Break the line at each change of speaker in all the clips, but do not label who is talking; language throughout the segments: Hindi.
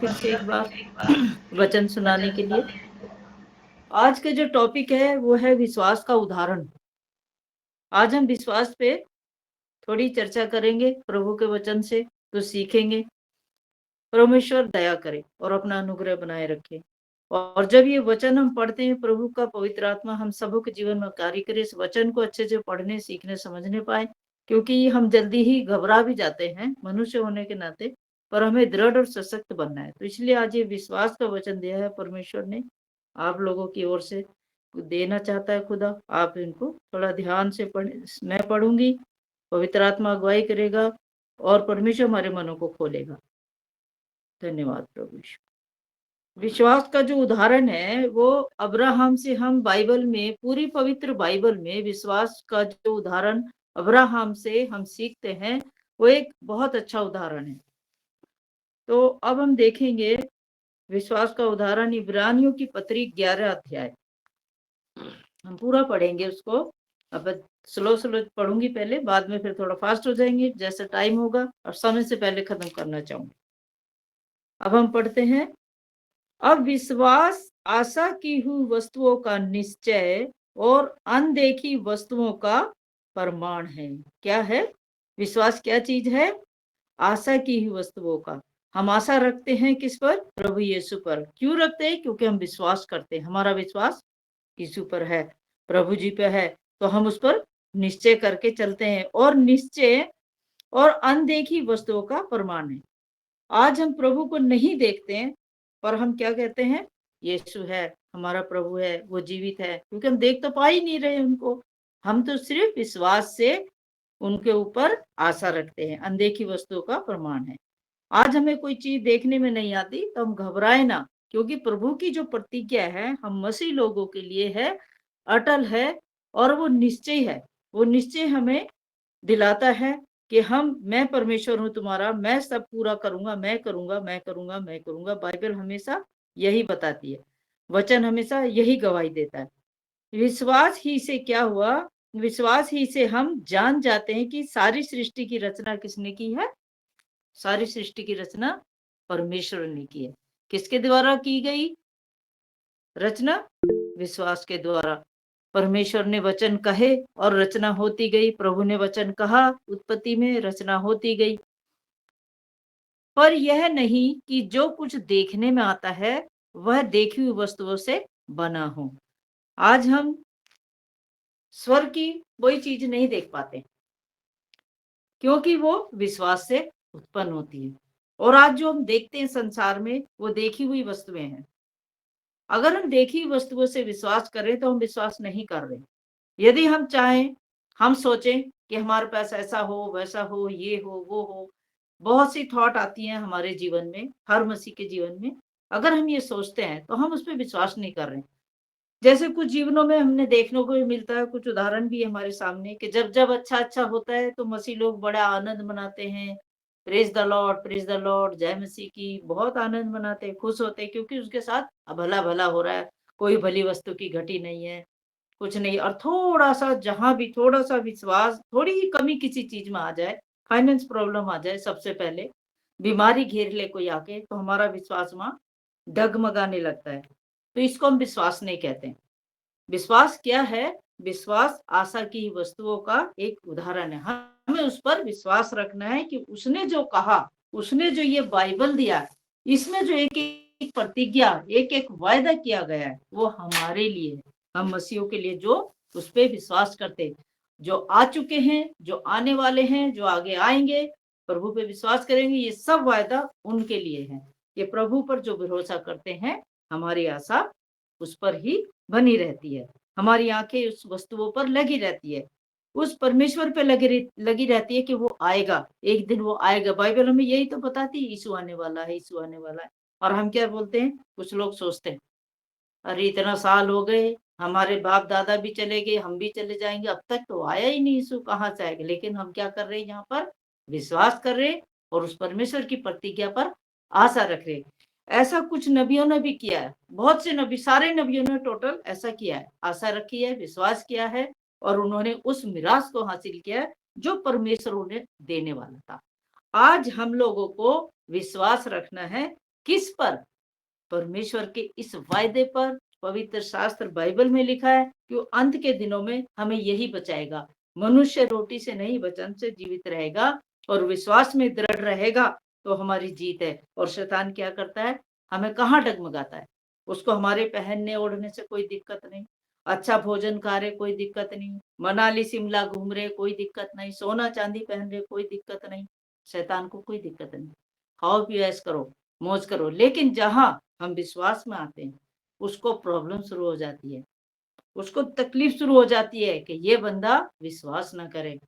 फिर से एक बार वचन सुनाने के लिए। आज का जो टॉपिक है वो है विश्वास का उदाहरण। आज हम विश्वास पे थोड़ी चर्चा करेंगे प्रभु के वचन से, तो सीखेंगे। परमेश्वर दया करे और अपना अनुग्रह बनाए रखे। और जब ये वचन हम पढ़ते हैं, प्रभु का पवित्र आत्मा हम सबों के जीवन में कार्य करे, इस वचन को अच्छे से पढ़ने, सीखने, समझने पाए। क्योंकि हम जल्दी ही घबरा भी जाते हैं मनुष्य होने के नाते, पर हमें दृढ़ और सशक्त बनना है। तो इसलिए आज ये विश्वास का वचन दिया है परमेश्वर ने, आप लोगों की ओर से देना चाहता है खुदा। आप इनको थोड़ा ध्यान से पढ़े। मैं पढ़ूंगी, पवित्र आत्मा अगुवाई करेगा और परमेश्वर हमारे मनों को खोलेगा। धन्यवाद प्रभु यीशु। विश्वास का जो उदाहरण है वो अब्राहम से हम बाइबल में, पूरी पवित्र बाइबल में विश्वास का जो उदाहरण अब्राहम से हम सीखते हैं, वो एक बहुत अच्छा उदाहरण है। तो अब हम देखेंगे विश्वास का उदाहरण इब्रानियों की पत्री 11 अध्याय। हम पूरा पढ़ेंगे उसको। अब स्लो स्लो पढ़ूंगी पहले, बाद में फिर थोड़ा फास्ट हो जाएंगे जैसे टाइम होगा, और समय से पहले खत्म करना चाहूंगी। अब हम पढ़ते हैं। अब विश्वास आशा की हुई वस्तुओं का निश्चय और अनदेखी वस्तुओं का प्रमाण है। क्या है विश्वास? क्या चीज है? आशा की हुई वस्तुओं का। हम आशा रखते हैं किस पर? प्रभु यीशु पर। क्यों रखते हैं? क्योंकि हम विश्वास करते हैं। हमारा विश्वास यीशु पर है, प्रभु जी पे है, तो हम उस पर निश्चय करके चलते हैं। और निश्चय और अनदेखी वस्तुओं का प्रमाण है। आज हम प्रभु को नहीं देखते हैं, पर हम क्या कहते हैं? यीशु है, हमारा प्रभु है, वो जीवित है। क्योंकि हम देख तो पा ही नहीं रहे उनको, हम तो सिर्फ विश्वास से उनके ऊपर आशा रखते हैं। अनदेखी वस्तुओं का प्रमाण है। आज हमें कोई चीज देखने में नहीं आती तो हम घबराए ना, क्योंकि प्रभु की जो प्रतिज्ञा है हम मसीह लोगों के लिए है, अटल है, और वो निश्चय है। वो निश्चय हमें दिलाता है कि मैं परमेश्वर हूं तुम्हारा, मैं सब पूरा करूंगा, मैं करूंगा, मैं करूंगा, मैं करूंगा। बाइबल हमेशा यही बताती है, वचन हमेशा यही गवाही देता है। विश्वास ही से क्या हुआ? विश्वास ही से हम जान जाते हैं कि सारी सृष्टि की रचना किसने की है? सारी सृष्टि की रचना परमेश्वर ने की है। किसके द्वारा की गई रचना? विश्वास के द्वारा। परमेश्वर ने वचन कहे और रचना होती गई। प्रभु ने वचन कहा, उत्पत्ति में रचना होती गई। पर यह नहीं कि जो कुछ देखने में आता है वह देखी हुई वस्तुओं से बना हो। आज हम स्वर्ग की कोई चीज नहीं देख पाते, क्योंकि वो विश्वास से उत्पन्न होती है। और आज जो हम देखते हैं संसार में, वो देखी हुई वस्तुएं हैं। अगर हम देखी हुई वस्तुओं से विश्वास करें तो हम विश्वास नहीं कर रहे। यदि हम चाहें, हम सोचें कि हमारे पास ऐसा हो, वैसा हो, ये हो, वो हो, बहुत सी थॉट आती हैं हमारे जीवन में, हर मसीह के जीवन में। अगर हम ये सोचते हैं तो हम उस पर विश्वास नहीं कर रहे। जैसे कुछ जीवनों में हमने देखने को भी मिलता है, कुछ उदाहरण भी है हमारे सामने, कि जब जब अच्छा अच्छा होता है तो मसीह लोग बड़ा आनंद मनाते हैं। Praise the Lord, praise the Lord, जय मसीह की, बहुत आनंद मनाते हैं, खुश होते हैं, क्योंकि उसके साथ भला भला हो रहा है, कोई भली वस्तु की घटी नहीं है, कुछ नहीं। और थोड़ा सा, जहां भी थोड़ा सा विश्वास, थोड़ी ही कमी किसी चीज में आ जाए, फाइनेंस प्रॉब्लम आ जाए, सबसे पहले बीमारी घेर ले कोई आके, तो हमारा विश्वास वहां डगमगाने लगता है। तो इसको हम विश्वास नहीं कहते। विश्वास क्या है? विश्वास आशा की वस्तुओं का एक उदाहरण है। हमें उस पर विश्वास रखना है कि उसने जो कहा, उसने जो ये बाइबल दिया, इसमें जो एक एक प्रतिज्ञा, एक एक वायदा किया गया है, वो हमारे लिए है। हम मसीहों के लिए जो उस पर विश्वास करते हैं, जो आ चुके हैं, जो आने वाले हैं, जो आगे आएंगे, प्रभु पे विश्वास करेंगे, ये सब वायदा उनके लिए है। ये प्रभु पर जो भरोसा करते हैं, हमारी आशा उस पर ही बनी रहती है। हमारी आंखें उस वस्तुओं पर लगी रहती है, उस परमेश्वर पे लगी रहती है कि वो आएगा, एक दिन वो आएगा। बाइबल हमें यही तो बताती है, यीशु आने वाला है, यीशु आने वाला है। और हम क्या बोलते हैं? कुछ लोग सोचते हैं, अरे इतना साल हो गए, हमारे बाप दादा भी चले गए, हम भी चले जाएंगे, अब तक तो आया ही नहीं, यीशु कहाँ से आएगा? लेकिन हम क्या कर रहे हैं? यहाँ पर विश्वास कर रहे हैं और उस परमेश्वर की प्रतिज्ञा पर आशा रख रहे हैं। ऐसा कुछ नबियों ने भी किया है, बहुत से नबी, सारे नबियों ने टोटल ऐसा किया है, आशा रखी है, विश्वास किया है, और उन्होंने उस मिरास को हासिल किया है जो परमेश्वर उन्हें देने वाला था। आज हम लोगों को विश्वास रखना है किस पर? परमेश्वर के इस वायदे पर। पवित्र शास्त्र बाइबल में लिखा है कि वो अंत के दिनों में हमें यही बचाएगा। मनुष्य रोटी से नहीं वचन से जीवित रहेगा और विश्वास में दृढ़ रहेगा तो हमारी जीत है। और शैतान क्या करता है? हमें कहाँ डगमगाता है? उसको हमारे पहनने ओढ़ने से कोई दिक्कत नहीं, अच्छा भोजन खा रहे कोई दिक्कत नहीं, मनाली शिमला घूम रहे कोई दिक्कत नहीं, सोना चांदी पहन रहे कोई दिक्कत नहीं। शैतान को कोई दिक्कत नहीं, खाओ पियो ऐश करो, मौज करो। लेकिन जहां हम विश्वास में आते हैं उसको प्रॉब्लम शुरू हो जाती है, उसको तकलीफ शुरू हो जाती है कि ये बंदा विश्वास ना करे।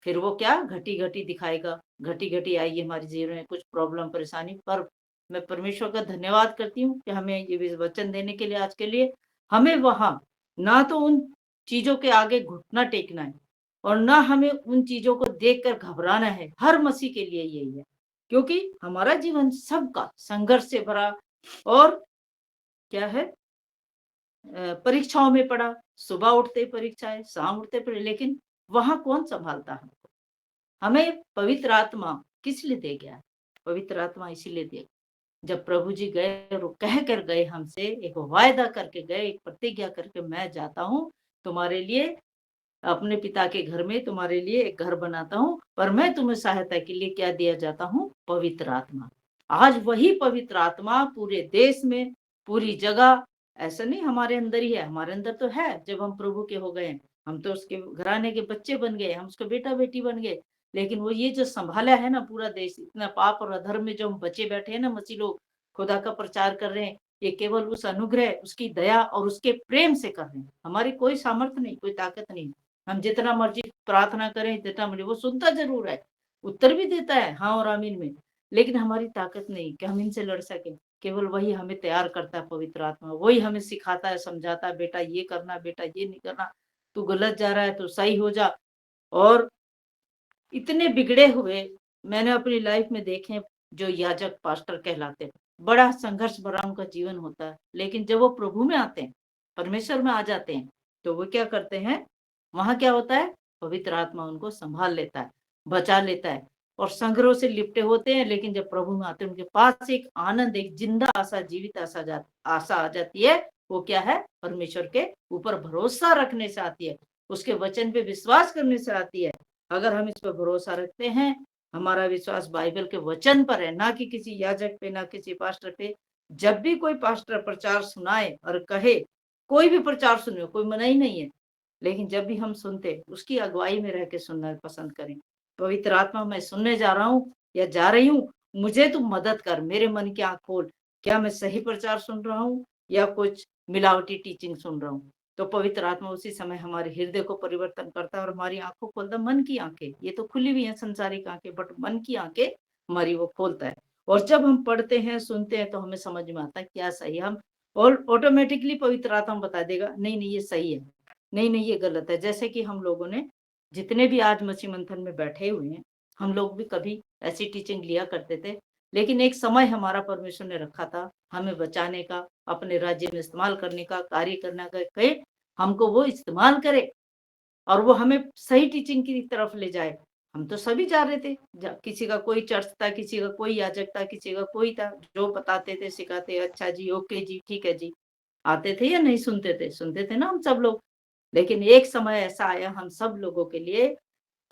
फिर वो क्या घटी घटी दिखाएगा, घटी घटी आएगी हमारे जीवन में कुछ प्रॉब्लम परेशानी। पर मैं परमेश्वर का धन्यवाद करती हूँ कि हमें ये वचन देने के लिए आज के लिए हमें वहां ना तो उन चीजों के आगे घुटना टेकना है और ना हमें उन चीजों को देखकर घबराना है। हर मसीह के लिए यही है, क्योंकि हमारा जीवन सबका संघर्ष से भरा और क्या है, परीक्षाओं में पड़ा। सुबह उठते परीक्षाएं, शाम उठते पड़े, लेकिन वहां कौन संभालता है? हमें पवित्र आत्मा किस लिए दे गया? पवित्र आत्मा इसीलिए दे, जब प्रभु जी गए और कह कर गए हमसे, एक वायदा करके गए, एक प्रतिज्ञा करके, मैं जाता हूँ तुम्हारे लिए, अपने पिता के घर में तुम्हारे लिए एक घर बनाता हूँ, पर मैं तुम्हें सहायता के लिए क्या दिया जाता हूँ? पवित्र आत्मा। आज वही पवित्र आत्मा पूरे देश में, पूरी जगह, ऐसा नहीं हमारे अंदर ही है, हमारे अंदर तो है। जब हम प्रभु के हो गए, हम तो उसके घराने के बच्चे बन गए, हम उसके बेटा बेटी बन गए। लेकिन वो ये जो संभाला है ना पूरा देश, इतना पाप और अधर्म में जो हम बचे बैठे हैं ना, मसीह लोग खुदा का प्रचार कर रहे हैं, ये केवल उस अनुग्रह, उसकी दया और उसके प्रेम से कर रहे हैं। हमारी कोई सामर्थ्य नहीं, कोई ताकत नहीं। हम जितना मर्जी प्रार्थना करें, जितना मर्जी, वो सुनता जरूर है, उत्तर भी देता है हाँ और आमीन में, लेकिन हमारी ताकत नहीं कि हम इनसे लड़ सके। केवल वही हमें तैयार करता है, पवित्र आत्मा वही हमें सिखाता है, समझाता है, बेटा ये करना, बेटा ये नहीं करना, तू गलत जा रहा है तो सही हो जा। और इतने बिगड़े हुए मैंने अपनी लाइफ में देखे जो याजक पास्टर कहलाते हैं, बड़ा संघर्ष भरा उनका जीवन होता है। लेकिन जब वो प्रभु में आते हैं, परमेश्वर में आ जाते हैं, तो वो क्या करते हैं? वहां क्या होता है? पवित्र आत्मा उनको संभाल लेता है, बचा लेता है और संग्रह से लिपटे होते हैं। लेकिन जब प्रभु में आते हैं, उनके पास एक आनंद, एक जिंदा आशा, जीवित आशा आ जाती है। वो क्या है? परमेश्वर के ऊपर भरोसा रखने से आती है, उसके वचन पे विश्वास करने से आती है। अगर हम इस पर भरोसा रखते हैं, हमारा विश्वास बाइबल के वचन पर है, ना कि किसी याजक पे, ना किसी पास्टर पे। जब भी कोई पास्टर प्रचार सुनाए और कहे, कोई भी प्रचार सुने, कोई मना ही नहीं है, लेकिन जब भी हम सुनते, उसकी अगुवाई में रह के सुनना पसंद करें। पवित्र आत्मा, मैं सुनने जा रहा हूँ या जा रही हूँ, मुझे तू मदद कर, मेरे मन की आंख खोल, क्या मैं सही प्रचार सुन रहा हूँ या कुछ मिलावटी टीचिंग सुन रहा हूँ? तो पवित्र आत्मा उसी समय हमारे हृदय को परिवर्तन करता है और हमारी आंखों खोलता है। मन की आंखें, ये तो खुली हुई हैं संसारिक आंखें, बट मन की आंखें हमारी वो खोलता है। और जब हम पढ़ते हैं, सुनते हैं, तो हमें समझ में आता है क्या सही है। हम और ऑटोमेटिकली पवित्र आत्मा बता देगा, नहीं नहीं ये सही है, नहीं नहीं ये गलत है। जैसे कि हम लोगों ने जितने भी आज मसीह मंथन में बैठे हुए हैं, हम लोग भी कभी ऐसी टीचिंग लिया करते थे, लेकिन एक समय हमारा परमेश्वर ने रखा था हमें बचाने का, अपने राज्य में इस्तेमाल करने का, कार्य करने का, कहे हमको वो इस्तेमाल करे और वो हमें सही टीचिंग की तरफ ले जाए। हम तो सभी जा रहे थे, किसी का कोई चर्च था, किसी का कोई याजक था, किसी का कोई था, जो बताते थे, सिखाते, अच्छा जी, ओके जी, ठीक है जी, आते थे या नहीं सुनते थे? सुनते थे ना हम सब लोग। लेकिन एक समय ऐसा आया हम सब लोगों के लिए,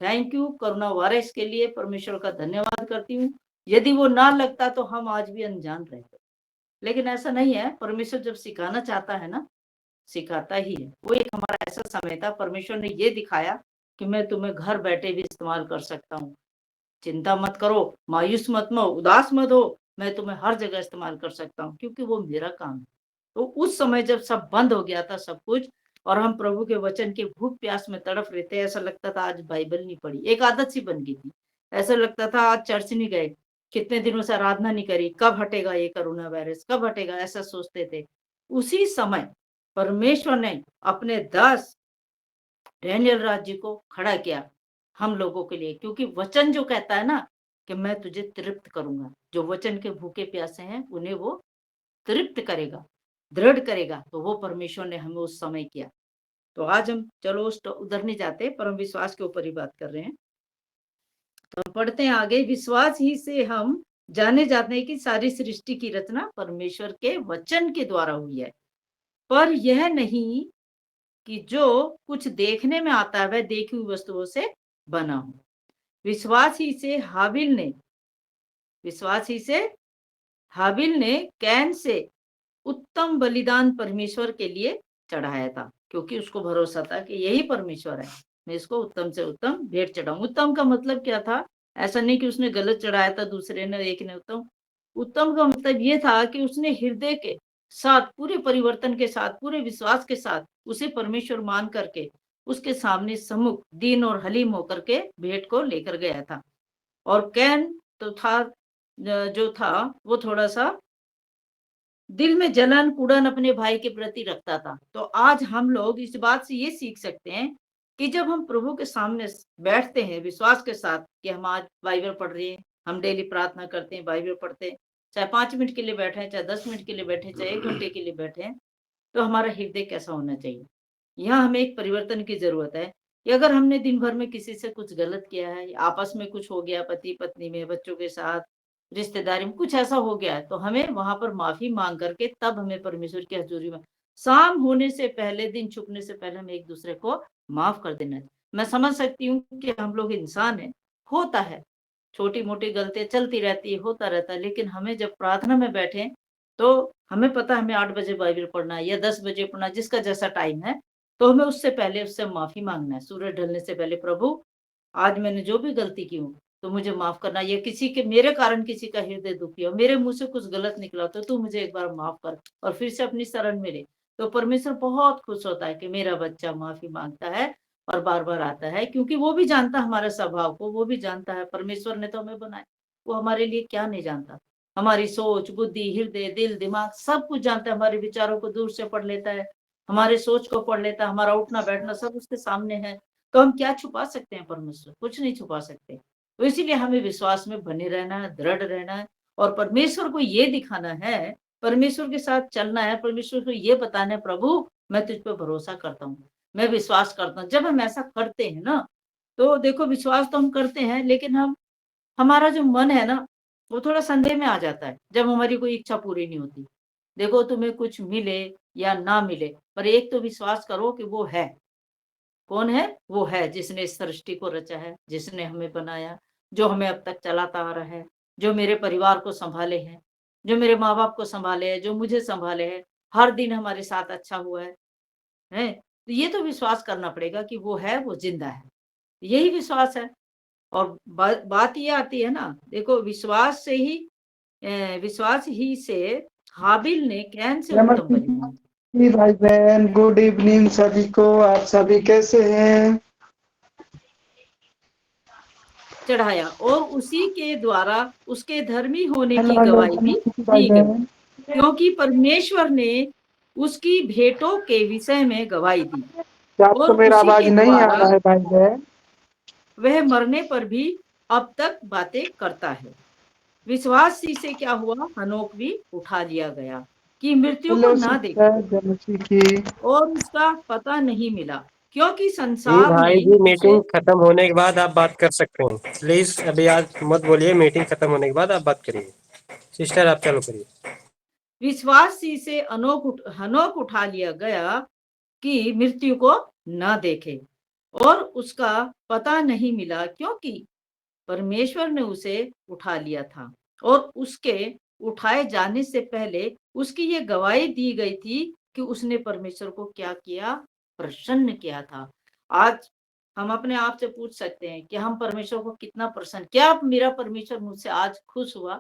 थैंक यू कोरोना वायरस के लिए परमेश्वर का धन्यवाद करती हूँ। यदि वो ना लगता तो हम आज भी अनजान रहते। लेकिन ऐसा नहीं है, परमेश्वर जब सिखाना चाहता है ना, सिखाता ही है। वो एक हमारा ऐसा समय था, परमेश्वर ने ये दिखाया कि मैं तुम्हें घर बैठे भी इस्तेमाल कर सकता हूँ। चिंता मत करो, मायूस मत हो, उदास मत हो, मैं तुम्हें हर जगह इस्तेमाल कर सकता हूँ, क्योंकि वो मेरा काम है। तो उस समय जब सब बंद हो गया था सब कुछ, और हम प्रभु के वचन के भूख प्यास में तड़फ रहे थे, ऐसा लगता था आज बाइबल नहीं पढ़ी, एक आदत सी बन गई थी। ऐसा लगता था आज चर्च नहीं गए, कितने दिनों से आराधना नहीं करी, कब हटेगा ये कोरोना वायरस, कब हटेगा, ऐसा सोचते थे। उसी समय परमेश्वर ने अपने दास डैनियल राज्य को खड़ा किया हम लोगों के लिए, क्योंकि वचन जो कहता है ना कि मैं तुझे तृप्त करूंगा, जो वचन के भूखे प्यासे हैं उन्हें वो तृप्त करेगा, दृढ़ करेगा। तो वो परमेश्वर ने हमें उस समय किया। तो आज हम चलो उधर नहीं जाते, पर हम विश्वास के ऊपर ही बात कर रहे हैं। तो हम पढ़ते हैं आगे, विश्वास ही से हम जाने जाते हैं कि सारी सृष्टि की रचना परमेश्वर के वचन के द्वारा हुई है, पर यह नहीं कि जो कुछ देखने में आता है वह देखी हुई वस्तुओं से बना हो। विश्वास ही से हाबिल ने विश्वास ही से हाबिल ने कैन से उत्तम बलिदान परमेश्वर के लिए चढ़ाया था, क्योंकि उसको भरोसा था कि यही परमेश्वर है, मैं इसको उत्तम से उत्तम भेंट चढ़ाऊं। उत्तम का मतलब क्या था? ऐसा नहीं कि उसने गलत चढ़ाया था, दूसरे ने, एक ने उत्तम। उत्तम का मतलब ये था कि उसने हृदय के साथ, पूरे परिवर्तन के साथ, पूरे विश्वास के साथ उसे परमेश्वर मान करके उसके सामने सम्मुख दीन और हलीम होकर के भेंट को लेकर गया था। और कैन तो था, जो था वो थोड़ा सा दिल में जलन कुड़न अपने भाई के प्रति रखता था। तो आज हम लोग इस बात से ये सीख सकते हैं कि जब हम प्रभु के सामने बैठते हैं विश्वास के साथ कि हम आज बाइबल पढ़ रहे हैं, हम डेली प्रार्थना करते हैं, बाइबल पढ़ते हैं, चाहे 5 मिनट के लिए बैठे हैं, चाहे 10 मिनट के लिए बैठे, चाहे 1 घंटे के लिए बैठे हैं, तो हमारा हृदय कैसा होना चाहिए? यहाँ हमें एक परिवर्तन की जरूरत है कि अगर हमने दिन भर में किसी से कुछ गलत किया है, आपस में कुछ हो गया, पति पत्नी में, बच्चों के साथ, रिश्तेदारी में कुछ ऐसा हो गया है, तो हमें वहां पर माफी मांग करके तब हमें परमेश्वर की हजूरी में शाम होने से पहले, दिन छुपने से पहले हमें एक दूसरे को माफ कर देना है। मैं समझ सकती हूँ कि हम लोग इंसान है, होता है, छोटी मोटी गलतियां चलती रहती है, होता रहता है, लेकिन हमें जब प्रार्थना में बैठे तो हमें पता है हमें 8 बजे बाइबल पढ़ना है या 10 बजे पढ़ना, जिसका जैसा टाइम है, तो हमें उससे पहले उससे माफी मांगना है। सूरज ढलने से पहले, प्रभु आज मैंने जो भी गलती की हूँ तो मुझे माफ करना, या किसी के मेरे कारण किसी का हृदय दुखी हो, मेरे मुंह से कुछ गलत निकला तो तू मुझे एक बार माफ कर, और फिर से अपनी शरण में ले। तो परमेश्वर बहुत खुश होता है कि मेरा बच्चा माफी मांगता है और बार बार आता है, क्योंकि वो भी जानता है हमारे स्वभाव को, वो भी जानता है परमेश्वर ने तो हमें बनाया, वो हमारे लिए क्या नहीं जानता, हमारी सोच, बुद्धि, हृदय, दिल, दिमाग सब कुछ जानता है, हमारे विचारों को दूर से पढ़ लेता है, हमारे सोच को पढ़ लेता है, हमारा उठना बैठना सब उसके सामने है। तो हम क्या छुपा सकते हैं परमेश्वर? कुछ नहीं छुपा सकते। तो इसीलिए हमें विश्वास में बने रहना है, दृढ़ रहना है, और परमेश्वर को ये दिखाना है, परमेश्वर के साथ चलना है, परमेश्वर को ये बताना है, प्रभु मैं तुझ पे भरोसा करता हूँ, मैं विश्वास करता हूँ। जब हम ऐसा करते हैं ना, तो देखो विश्वास तो हम करते हैं, लेकिन हमारा जो मन है ना, वो थोड़ा संदेह में आ जाता है जब हमारी कोई इच्छा पूरी नहीं होती। देखो तुम्हें कुछ मिले या ना मिले, पर एक तो विश्वास करो कि वो है। कौन है? वो है जिसने इस सृष्टि को रचा है, जिसने हमें बनाया, जो हमें अब तक चलाता आ रहा है, जो मेरे परिवार को संभाले है, जो मेरे माँ बाप को संभाले है, जो मुझे संभाले है, हर दिन हमारे साथ अच्छा हुआ है? तो ये तो विश्वास करना पड़ेगा कि वो है, वो जिंदा है, यही विश्वास है। और बात ये आती है ना, देखो विश्वास ही से हाबिल ने कैन से उत्तम बलिदान
नमस्ते भाई बहन, गुड इवनिंग सभी को। आप सभी कैसे हैं?
चढ़ाया, और उसी के द्वारा उसके धर्मी होने की
हेलो हेलो,
गवाही भी
नमस्ते भाई
दी गई,
बहन।
क्योंकि परमेश्वर ने उसकी भेंटों के विषय में गवाही दी,
क्या
और
आपको मेरा
उसी
आवाज
के
नहीं आ
द्वारा
रहा है भाई बहन?
वह मरने पर भी अब तक बातें करता है। विश्वास ही से क्या हुआ, हनोक भी उठा लिया गया कि मृत्यु को
हेलो
ना
सिस्टर
देखे,
जनसी की।
और उसका पता नहीं मिला, क्योंकि
जी
संसार ने
भाई जी,
उसे
मीटिंग खत्म होने के बाद आप बात कर सकते हैं। प्लीज अभी आज मत बोलिए, मीटिंग खत्म होने के बाद आप बात करिए। सिस्टर आप चालू करिए।
विश्वास ही से हनोक उठा लिया गया कि मृत्यु को न देखे, और उसका पता नहीं मिला, क्योंकि परमेश्वर ने उसे उठा लिया था, और उसके उठाए जाने से पहले उसकी ये गवाही दी गई थी कि उसने परमेश्वर को क्या किया, प्रसन्न किया था। आज हम अपने आप से पूछ सकते हैं कि हम परमेश्वर को कितना प्रसन्न, क्या मेरा परमेश्वर मुझसे आज खुश हुआ?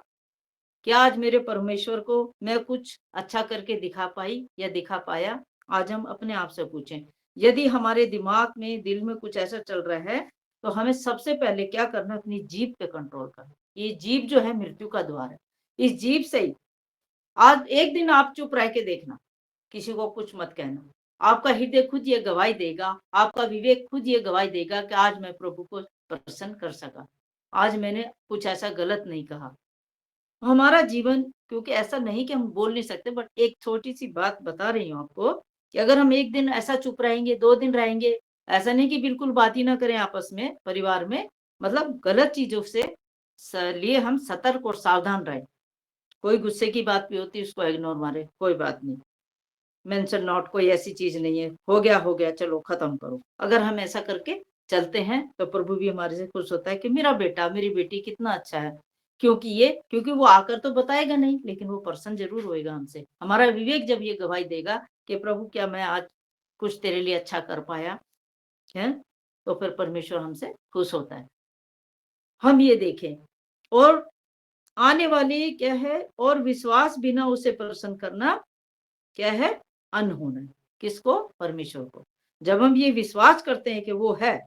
क्या आज मेरे परमेश्वर को मैं कुछ अच्छा करके दिखा पाई या दिखा पाया? आज हम अपने आप से पूछें। यदि हमारे दिमाग में, दिल में कुछ ऐसा चल रहा है, तो हमें सबसे पहले क्या करना है, अपनी जीभ पे कंट्रोल करना। ये जीभ जो है मृत्यु का द्वार है। इस जीभ से ही आज एक दिन आप चुप रह के देखना, किसी को कुछ मत कहना। आपका हृदय खुद ये गवाही देगा, आपका विवेक खुद ये गवाही देगा कि आज मैं प्रभु को प्रसन्न कर सका। आज मैंने कुछ ऐसा गलत नहीं कहा। हमारा जीवन, क्योंकि ऐसा नहीं कि हम बोल नहीं सकते, बट एक छोटी-सी बात बता रही हूँ आपको कि अगर हम 1 दिन ऐसा चुप रहेंगे, 2 दिन रहेंगे, ऐसा नहीं कि बिल्कुल बात ही ना करें आपस में, परिवार में, मतलब गलत चीज़ों से लिए हम सतर्क और सावधान रहे। कोई गुस्से की बात भी होती है उसको इग्नोर मारे, कोई बात नहीं, मेंशन नॉट, कोई ऐसी चीज नहीं है, हो गया चलो खत्म करो। अगर हम ऐसा करके चलते हैं तो प्रभु भी हमारे से खुश होता है कि मेरा बेटा मेरी बेटी कितना अच्छा है। क्योंकि वो आकर तो बताएगा नहीं, लेकिन वो प्रसन्न जरूर होएगा हमसे। हमारा विवेक जब ये गवाही देगा कि प्रभु क्या मैं आज कुछ तेरे लिए अच्छा कर पाया है, तो फिर परमेश्वर हमसे खुश होता है। हम ये देखें। और आने वाली क्या है, और विश्वास बिना उसे प्रसन्न करना क्या है, अनहोना है। किसको? परमेश्वर को। जब हम ये विश्वास करते हैं कि वो है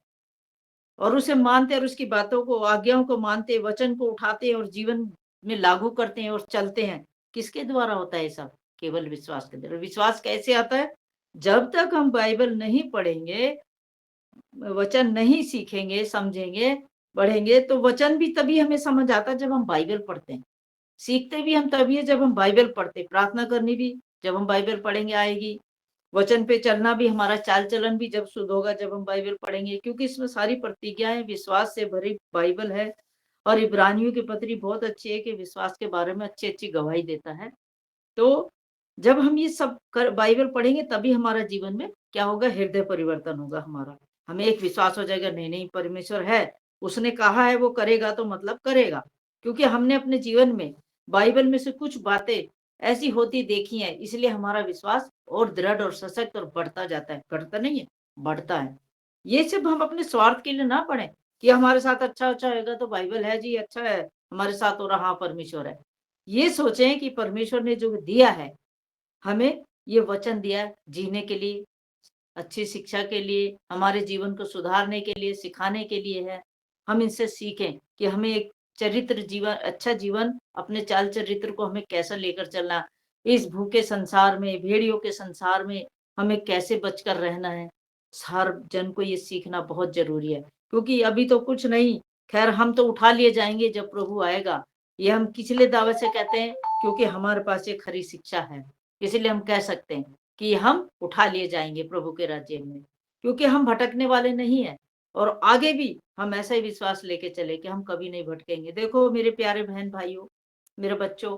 और उसे मानते हैं और उसकी बातों को, आज्ञाओं को मानते हैं, वचन को उठाते हैं और जीवन में लागू करते हैं और चलते हैं, किसके द्वारा होता है सब? केवल विश्वास के द्वारा। विश्वास कैसे आता है? जब तक हम बाइबल नहीं पढ़ेंगे, वचन नहीं सीखेंगे, समझेंगे, पढ़ेंगे, तो वचन भी तभी हमें समझ आता है जब हम बाइबल पढ़ते हैं। सीखते भी हम तभी है जब हम बाइबल पढ़ते। प्रार्थना करनी भी जब हम बाइबल पढ़ेंगे आएगी। वचन पे चलना भी, हमारा चाल चलन भी जब शुद्ध होगा जब हम बाइबल पढ़ेंगे, क्योंकि इसमें सारी प्रतिज्ञाएं विश्वास से भरी बाइबल है। और इब्रानियों की पत्री बहुत अच्छी है कि विश्वास के बारे में अच्छी अच्छी गवाही देता है। तो जब हम ये सब बाइबल पढ़ेंगे तभी हमारा जीवन में क्या होगा, हृदय परिवर्तन होगा हमारा। हमें एक विश्वास हो जाएगा, नहीं नहीं परमेश्वर है, उसने कहा है वो करेगा तो मतलब करेगा। क्योंकि हमने अपने जीवन में बाइबल में से कुछ बातें ऐसी होती देखी है, इसलिए हमारा विश्वास और दृढ़ और सशक्त और बढ़ता जाता है। घटता नहीं है, बढ़ता है। ये सिर्फ हम अपने स्वार्थ के लिए ना पढ़ें कि हमारे साथ अच्छा अच्छा होगा तो बाइबल है जी, अच्छा है हमारे साथ हो रहा, हाँ परमेश्वर है। ये सोचें कि परमेश्वर ने जो दिया है हमें, ये वचन दिया है जीने के लिए, अच्छी शिक्षा के लिए, हमारे जीवन को सुधारने के लिए, सिखाने के लिए है। हम इनसे सीखें कि हमें एक चरित्र जीवन, अच्छा जीवन, अपने चाल चरित्र को हमें कैसा लेकर चलना, इस भूखे संसार में, भेड़ियों के संसार में हमें कैसे बचकर रहना है। हर जन को ये सीखना बहुत जरूरी है, क्योंकि अभी तो कुछ नहीं, खैर हम तो उठा लिए जाएंगे जब प्रभु आएगा। ये हम किसलिए दावे से कहते हैं? क्योंकि हमारे पास एक खरी शिक्षा है, इसलिए हम कह सकते हैं कि हम उठा लिए जाएंगे प्रभु के राज्य में, क्योंकि हम भटकने वाले नहीं हैं। और आगे भी हम ऐसा ही विश्वास लेके चले कि हम कभी नहीं भटकेंगे। देखो मेरे प्यारे बहन भाइयों, मेरे बच्चों,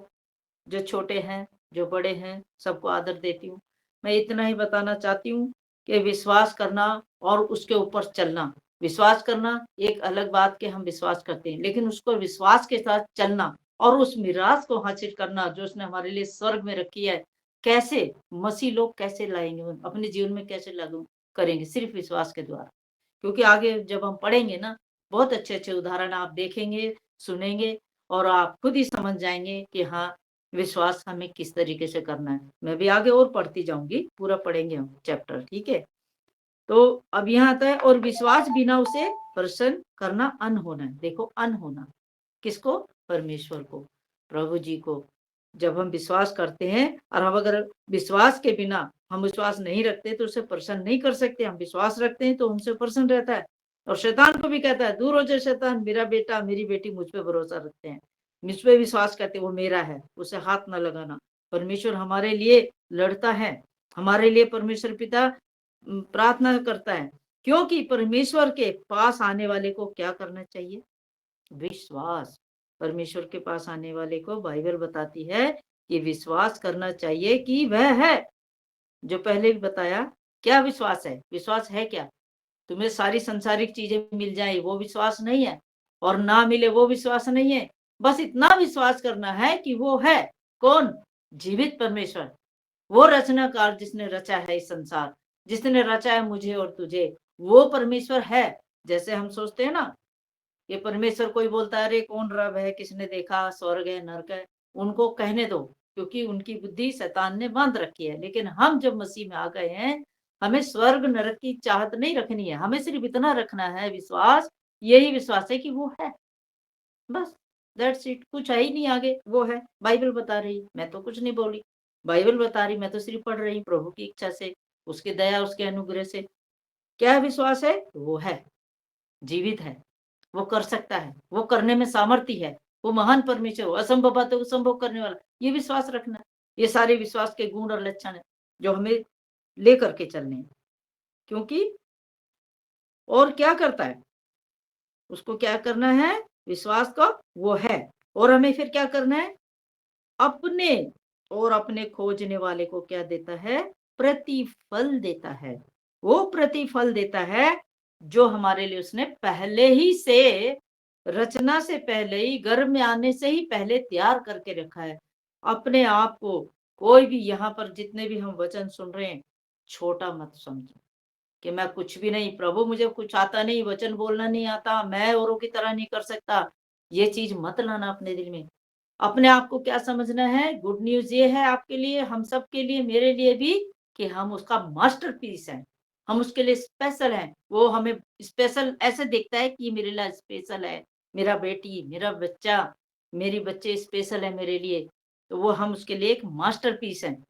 जो छोटे हैं, जो बड़े हैं, सबको आदर देती हूँ। मैं इतना ही बताना चाहती हूँ कि विश्वास करना और उसके ऊपर चलना, विश्वास करना एक अलग बात कि हम विश्वास करते हैं, लेकिन उसको विश्वास के साथ चलना और उस मिराज को हासिल करना जो उसने हमारे लिए स्वर्ग में रखी है, कैसे मसीह लोग कैसे लाएंगे, अपने जीवन में कैसे लागू करेंगे? सिर्फ विश्वास के द्वारा। क्योंकि आगे जब हम पढ़ेंगे ना, बहुत अच्छे अच्छे उदाहरण आप देखेंगे, सुनेंगे, और आप खुद ही समझ जाएंगे कि हाँ, विश्वास हमें किस तरीके से करना है। मैं भी आगे और पढ़ती जाऊंगी, पूरा पढ़ेंगे हम चैप्टर, ठीक है। तो अब यहाँ आता है, और विश्वास बिना उसे प्रसन्न करना अनहोना है। देखो अनहोना किसको? परमेश्वर को, प्रभु जी को। जब हम विश्वास करते हैं, और हम अगर विश्वास के बिना हम विश्वास नहीं रखते तो उसे प्रसन्न नहीं कर सकते। हम विश्वास रखते हैं तो हमसे प्रसन्न रहता है। और शैतान को भी कहता है, दूर हो जाए शैतान, मेरा बेटा मेरी बेटी मुझ पे भरोसा रखते हैं, मुझ पे विश्वास करते, वो मेरा है, उसे हाथ न लगाना। परमेश्वर हमारे लिए लड़ता है, हमारे लिए परमेश्वर पिता प्रार्थना करता है, क्योंकि परमेश्वर के पास आने वाले को क्या करना चाहिए? विश्वास। परमेश्वर के पास आने वाले को बाइबल बताती है कि विश्वास करना चाहिए कि वह है। जो पहले भी बताया, क्या विश्वास है? विश्वास है क्या? तुम्हें सारी संसारिक चीजें मिल जाए वो विश्वास नहीं है, और ना मिले वो विश्वास नहीं है। बस इतना विश्वास करना है कि वो है कौन? जीवित परमेश्वर, वो रचनाकार जिसने रचा है इस संसार, जिसने रचा है मुझे और तुझे, वो परमेश्वर है। जैसे हम सोचते हैं ना, ये परमेश्वर, कोई बोलता है अरे कौन रब है, किसने देखा, स्वर्ग है नरक है, उनको कहने दो, क्योंकि उनकी बुद्धि शैतान ने बांध रखी है। लेकिन हम जब मसीह में आ गए हैं, हमें स्वर्ग नरक की चाहत नहीं रखनी है, हमें सिर्फ इतना रखना है विश्वास, यही विश्वास है कि वो है, बस दैट्स इट। कुछ है ही नहीं आगे, वो है। बाइबल बता रही, मैं तो कुछ नहीं बोली, बाइबल बता रही, मैं तो सिर्फ पढ़ रही प्रभु की इच्छा से, उसकी दया, उसके अनुग्रह से। क्या विश्वास है? वो है, जीवित है, वो कर सकता है, वो करने में सामर्थ्य है, वो महान परमेश्वर हो, असंभव बातों को संभव करने वाला, ये विश्वास रखना। ये सारे विश्वास के गुण और लक्षण है जो हमें लेकर के चलने हैं। क्योंकि और क्या करता है? उसको क्या करना है? विश्वास का वो है। और हमें फिर क्या करना है, अपने और अपने खोजने वाले को क्या देता है, प्रतिफल देता है। वो प्रतिफल देता है जो हमारे लिए उसने पहले ही से, रचना से पहले ही, गर्भ में आने से ही पहले तैयार करके रखा है। अपने आप को कोई भी, यहाँ पर जितने भी हम वचन सुन रहे हैं, छोटा मत समझो कि मैं कुछ भी नहीं, प्रभु मुझे कुछ आता नहीं, वचन बोलना नहीं आता, मैं औरों की तरह नहीं कर सकता। ये चीज मत लाना अपने दिल में। अपने आप को क्या समझना है, गुड न्यूज ये है आपके लिए, हम सब के लिए, मेरे लिए भी, कि हम उसका मास्टरपीस हैं। हम उसके लिए स्पेशल हैं। वो हमें स्पेशल ऐसे देखता है कि मेरे लिए स्पेशल है, मेरा बेटी, मेरा बच्चा, मेरी बच्चे स्पेशल है मेरे लिए। तो वो हम उसके लिए एक मास्टरपीस हैं।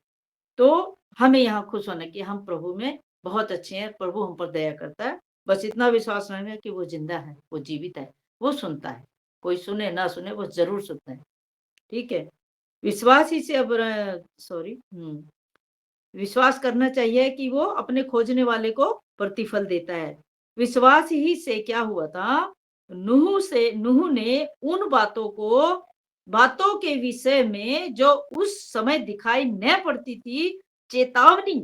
तो हमें यहाँ खुश होना कि हम प्रभु में बहुत अच्छे हैं, प्रभु हम पर दया करता है। बस इतना विश्वास रखना कि वो जिंदा है, वो जीवित है, वो सुनता है। कोई सुने ना सुने, वो जरूर सुनता है। ठीक है। विश्वास ही से अब सॉरी विश्वास करना चाहिए कि वो अपने खोजने वाले को प्रतिफल देता है। विश्वास ही से क्या हुआ था, नूह ने उन बातों के विषय में जो उस समय दिखाई न पड़ती थी, चेतावनी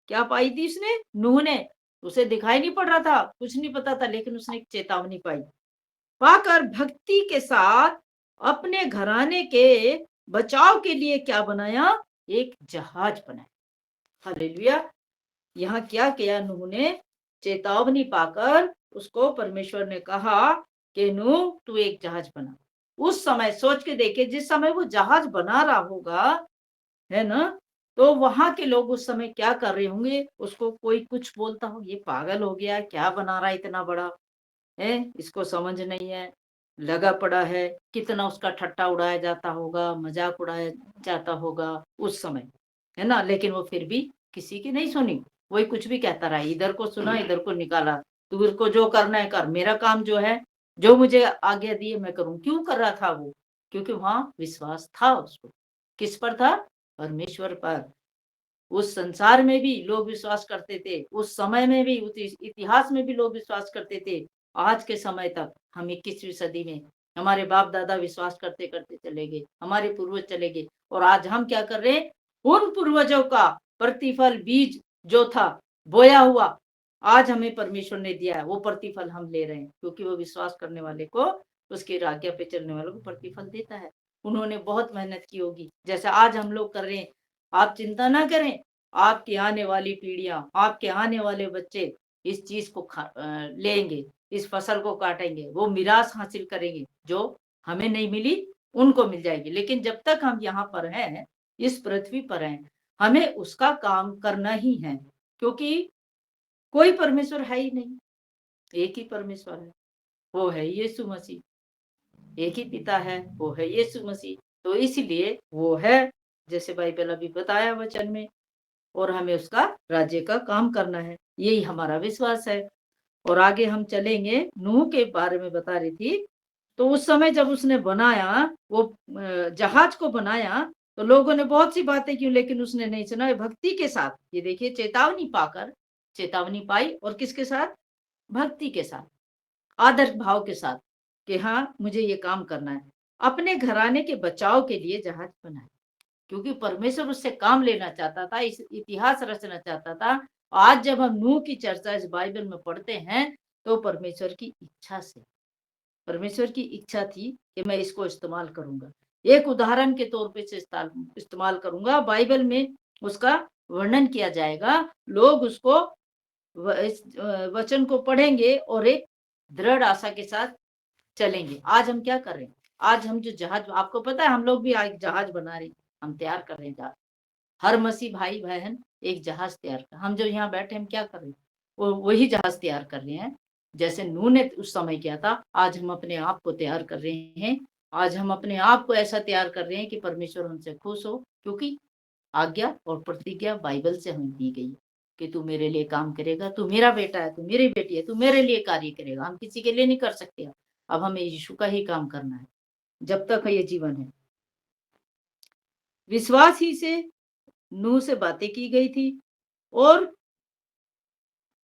क्या पाई थी उसने, नूह ने? उसे दिखाई नहीं पड़ रहा था, कुछ नहीं पता था, लेकिन उसने एक चेतावनी पाकर भक्ति के साथ अपने घराने के बचाव के लिए क्या बनाया, एक जहाज बनाया। हालेलुया। यहाँ क्या किया नूह ने, चेतावनी पाकर उसको परमेश्वर ने कहा कि नूह तू एक जहाज बना। उस समय सोच के देखे, जिस समय वो जहाज बना रहा होगा, है ना, तो वहां के लोग उस समय क्या कर रहे होंगे, उसको कोई कुछ बोलता हो, ये पागल हो गया, क्या बना रहा है इतना बड़ा, है, इसको समझ नहीं है, लगा पड़ा है। कितना उसका ठट्टा उड़ाया जाता होगा, मजाक उड़ाया जाता होगा उस समय, है ना। लेकिन वो फिर भी किसी की नहीं सुनी, वही कुछ भी कहता रहा, इधर को सुना इधर को निकाला। तू को जो करना है कर, मेरा काम जो है, जो मुझे आज्ञा दी है मैं करूं। क्यों कर रहा था वो? क्योंकि वहां विश्वास था उसको। किस पर था? परमेश्वर पर। उस संसार में भी लोग विश्वास करते थे, उस समय में भी, उस इतिहास में भी लोग विश्वास करते थे। आज के समय तक हम 21वीं सदी में, हमारे बाप दादा विश्वास करते करते चले गए, हमारे पूर्वज चले गए, और आज हम क्या कर रहे हैं, उन पूर्वजों का प्रतिफल, बीज जो था बोया हुआ, आज हमें परमेश्वर ने दिया है, वो प्रतिफल हम ले रहे हैं, क्योंकि वो विश्वास करने वाले को, उसकी आज्ञा पे चलने वालों को प्रतिफल देता है। उन्होंने बहुत मेहनत की होगी, जैसे आज हम लोग कर रहे हैं। आप चिंता ना करें, आपकी आने वाली पीढ़ियां, आपके आने वाले बच्चे इस चीज को लेंगे, इस फसल को काटेंगे, वो मिरास हासिल करेंगे, जो हमें नहीं मिली उनको मिल जाएगी। लेकिन जब तक हम यहाँ पर हैं, इस पृथ्वी पर हैं, हमें उसका काम करना ही है, क्योंकि कोई परमेश्वर है ही नहीं, एक ही परमेश्वर है, वो है यीशु मसीह। एक ही पिता है, वो है यीशु मसीह। तो इसलिए वो है, जैसे बाइबल अभी बताया वचन में, और हमें उसका राज्य का काम करना है, यही हमारा विश्वास है। और आगे हम चलेंगे, नूह के बारे में बता रही थी। तो उस समय जब उसने बनाया, वो जहाज को बनाया, तो लोगों ने बहुत सी बातें की, लेकिन उसने नहीं सुना। भक्ति के साथ, ये देखिए, चेतावनी पाकर, चेतावनी पाई, और किसके साथ? भक्ति के साथ, आदर भाव के साथ, कि हाँ मुझे ये काम करना है। अपने घराने के बचाव के लिए जहाज बनाया, क्योंकि परमेश्वर उससे काम लेना चाहता था, इस इतिहास रचना चाहता था। आज जब हम नूह की चर्चा इस बाइबल में पढ़ते हैं, तो परमेश्वर की इच्छा से, परमेश्वर की इच्छा थी कि मैं इसको इस्तेमाल करूंगा, एक उदाहरण के तौर पे से इस्तेमाल करूंगा। बाइबल में उसका वर्णन किया जाएगा, लोग उसको इस वचन को पढ़ेंगे और एक दृढ़ आशा के साथ चलेंगे। आज हम क्या कर रहे हैं? आज हम जो जहाज, आपको पता है हम लोग भी आज जहाज बना रहे हैं, हम तैयार कर रहे हैं जहाज। हर मसीह भाई बहन एक जहाज तैयार कर, हम जो यहाँ बैठे हम क्या कर रहे हैं? वो वही जहाज तैयार कर रहे हैं, जैसे नूह ने उस समय किया था। आज हम अपने आप को तैयार कर रहे हैं। आज हम अपने आप को ऐसा तैयार कर रहे हैं कि परमेश्वर हमसे खुश हो, क्योंकि आज्ञा और प्रतिज्ञा बाइबल से हमें दी गई कि तू मेरे लिए काम करेगा, तू मेरा बेटा है, तू मेरी बेटी है, तू मेरे लिए कार्य करेगा। हम किसी के लिए नहीं कर सकते। अब हमें यीशु का ही काम करना है, जब तक ये जीवन है। विश्वास ही से नूह से बातें की गई थी, और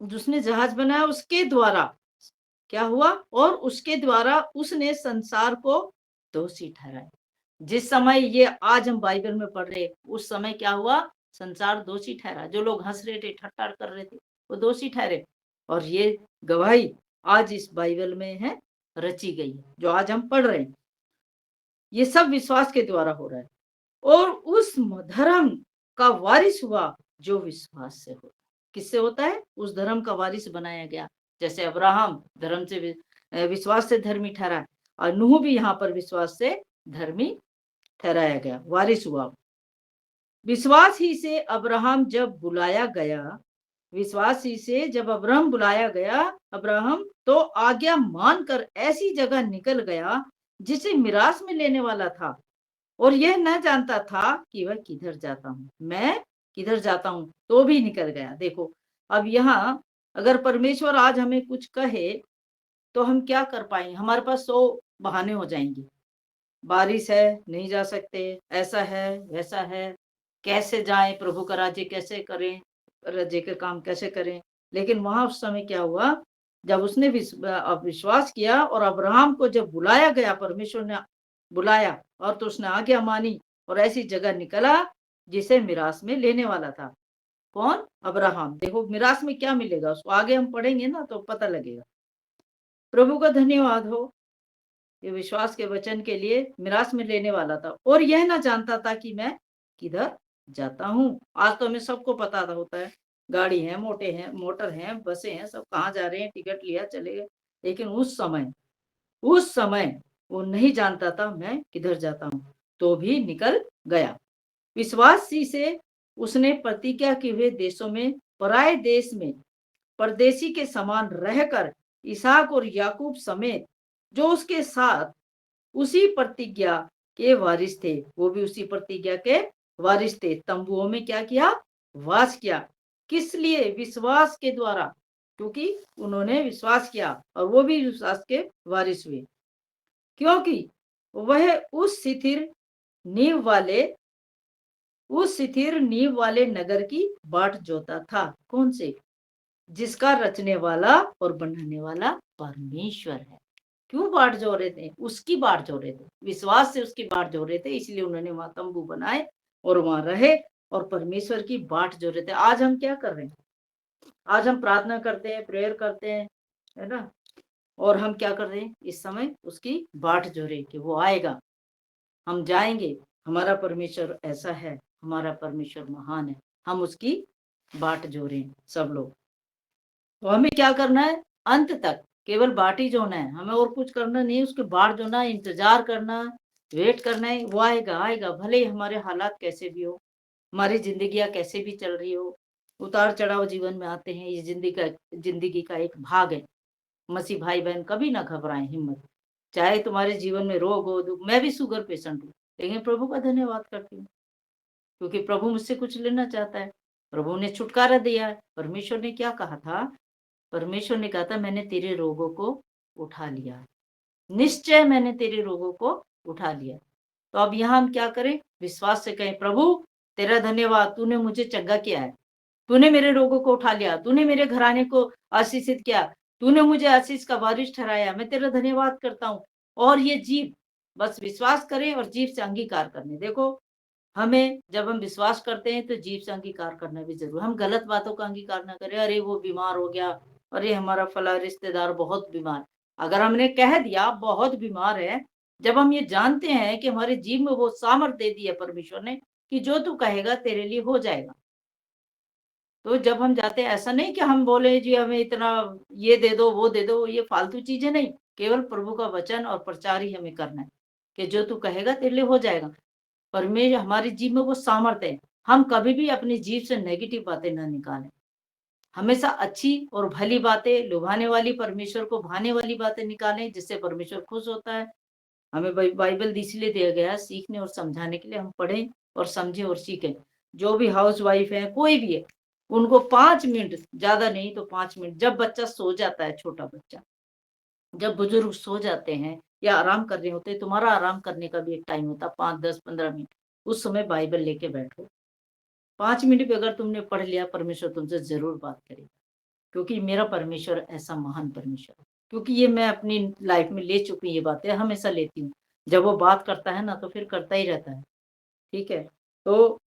जिसने जहाज बनाया उसके द्वारा क्या हुआ, और उसके द्वारा उसने संसार को दोषी ठहराया। जिस समय ये आज हम बाइबल में पढ़ रहे, उस समय क्या हुआ, संसार दोषी ठहरा। जो लोग हंस रहे थे, ठट्टा कर रहे थे, वो दोषी ठहरे। और ये गवाही आज इस बाइबल में है, रची गई है, जो आज हम पढ़ रहे हैं। ये सब विश्वास के द्वारा हो रहा है, और उस धर्म का वारिस हुआ जो विश्वास से होता है। किससे होता है, उस धर्म का वारिस बनाया गया। जैसे अब्राहम धर्म से विश्वास से धर्मी ठहरा, और नूह भी यहाँ पर विश्वास से धर्मी ठहराया गया, वारिस हुआ। विश्वास ही से अब्राहम जब बुलाया गया, विश्वास ही से जब अब्राहम बुलाया गया, अब्राहम तो आज्ञा मानकर ऐसी जगह निकल गया जिसे मिरास में लेने वाला था, और यह न जानता था कि वह किधर जाता हूं, मैं किधर जाता हूं, तो भी निकल गया। देखो, अब यहाँ अगर परमेश्वर आज हमें कुछ कहे तो हम क्या कर पाएंगे, हमारे पास 100 बहाने हो जाएंगे। बारिश है, नहीं जा सकते, ऐसा है, वैसा है, कैसे जाएं, प्रभु का राज्य कैसे करें, राज्य के काम कैसे करें। लेकिन वहां उस समय क्या हुआ, जब उसने विश्वास किया और अब्राहम को जब बुलाया गया, परमेश्वर ने बुलाया और तो उसने आज्ञा मानी और ऐसी जगह निकला जिसे मिरास में लेने वाला था। कौन, अब्राहम। देखो मिरास में क्या मिलेगा उसको, आगे हम पढ़ेंगे ना तो पता लगेगा। प्रभु का धन्यवाद हो, ये विश्वास के वचन के लिए मिरास में लेने वाला था, और यह ना जानता था कि मैं किधर जाता हूँ। आज तो हमें सबको पता होता है, गाड़ी है, मोटर है, बसें हैं, सब कहाँ जा रहे हैं, टिकट लिया चले गए। लेकिन उस समय वो नहीं जानता था मैं किधर जाता हूँ, तो भी निकल गया। विश्वास ही से उसने प्रतिज्ञा किए हुए देशों में, पराये देश में परदेशी के समान रहकर, इसहाक और याकूब समेत जो उसके साथ उसी प्रतिज्ञा के वारिस थे, वो भी उसी प्रतिज्ञा के वारिस थे, तंबुओं में क्या किया, वास किया। किस लिए, विश्वास के द्वारा, क्योंकि उन्होंने विश्वास किया और वो भी विश्वास के वारिस हुए, क्योंकि वह उस स्थिर नींव वाले नगर की बाट जोता था। कौन से, जिसका रचने वाला और बनाने वाला परमेश्वर है। क्यों बाट जो रहे थे, उसकी बाट जो रहे थे, विश्वास से उसकी बाट जो रहे थे, इसलिए उन्होंने वहां तंबू बनाए और वहां रहे और परमेश्वर की बाट जो रहे थे। आज हम क्या कर रहे हैं, आज हम प्रार्थना करते हैं, प्रेयर करते हैं, है ना, और हम क्या कर रहे हैं, इस समय उसकी बाट जो रहे कि वो आएगा, हम जाएंगे, हमारा परमेश्वर ऐसा है, हमारा परमेश्वर महान है, हम उसकी बाट जो रहे हैं सब लोग। तो हमें क्या करना है, अंत तक केवल बाट ही जोना है, हमें और कुछ करना नहीं, उसके बाट जोना, इंतजार करना, वेट करना है, वो आएगा। भले ही हमारे हालात कैसे भी हो, हमारी जिंदगियां कैसे भी चल रही हो, उतार चढ़ाव जीवन में आते हैं, ये जिंदगी का एक भाग है। मसीह भाई बहन कभी ना घबराएं, हिम्मत, चाहे तुम्हारे जीवन में रोग हो, दुख, मैं भी शुगर पेशेंट हूँ, लेकिन प्रभु का धन्यवाद करती हूँ, क्योंकि प्रभु मुझसे कुछ लेना चाहता है। प्रभु ने छुटकारा दिया है। परमेश्वर ने क्या कहा था, परमेश्वर ने कहा था, मैंने तेरे रोगों को उठा लिया, निश्चय मैंने तेरे रोगों को उठा लिया। तो अब यहाँ हम क्या करें, विश्वास से कहें, प्रभु तेरा धन्यवाद, तूने मुझे चंगा किया है, तूने मेरे रोगों को उठा लिया, तूने मेरे घराने को आशीषित किया, तूने मुझे आशीष का वारिस ठहराया, मैं तेरा धन्यवाद करता हूँ। और ये जीव बस विश्वास करें और जीव से अंगीकार करने। देखो, हमें जब हम विश्वास करते हैं तो जीव से अंगीकार करना भी जरूर, हम गलत बातों का अंगीकार ना करें, अरे वो बीमार हो गया, अरे हमारा फला रिश्तेदार बहुत बीमार। अगर हमने कह दिया बहुत बीमार है, जब हम ये जानते हैं कि हमारे जीव में वो सामर्थ दे दी है परमेश्वर ने कि जो तू कहेगा तेरे लिए हो जाएगा, तो जब हम जाते हैं, ऐसा नहीं कि हम बोले जी हमें इतना ये दे दो, वो दे दो, ये फालतू चीजें नहीं, केवल प्रभु का वचन और प्रचार ही हमें करना है कि जो तू कहेगा तेरे लिए हो जाएगा। परमेश्वर, हमारे जीव में वो सामर्थ्य है, हम कभी भी अपनी जीव से नेगेटिव बातें ना निकालें, हमेशा अच्छी और भली बातें, लुभाने वाली, परमेश्वर को भाने वाली बातें निकालें, जिससे परमेश्वर खुश होता है। हमें बाइबल इसलिए दिया गया है, सीखने और समझाने के लिए, हम पढ़ें और समझें और सीखें। जो भी हाउस वाइफ है, कोई भी है, उनको 5 मिनट, ज्यादा नहीं तो 5 मिनट, जब बच्चा सो जाता है, छोटा बच्चा, जब बुजुर्ग सो जाते हैं या आराम कर रहे होते हैं, तुम्हारा आराम करने का भी एक टाइम होता है, 5, 10, 15 मिनट, उस समय बाइबल लेके बैठो। 5 मिनट भी अगर तुमने पढ़ लिया, परमेश्वर तुमसे जरूर बात करेगा, क्योंकि मेरा परमेश्वर ऐसा महान परमेश्वर है। क्योंकि ये मैं अपनी लाइफ में ले चुकी हूँ, ये बातें हमेशा लेती हूँ। जब वो बात करता है ना तो फिर करता ही रहता है, ठीक है? तो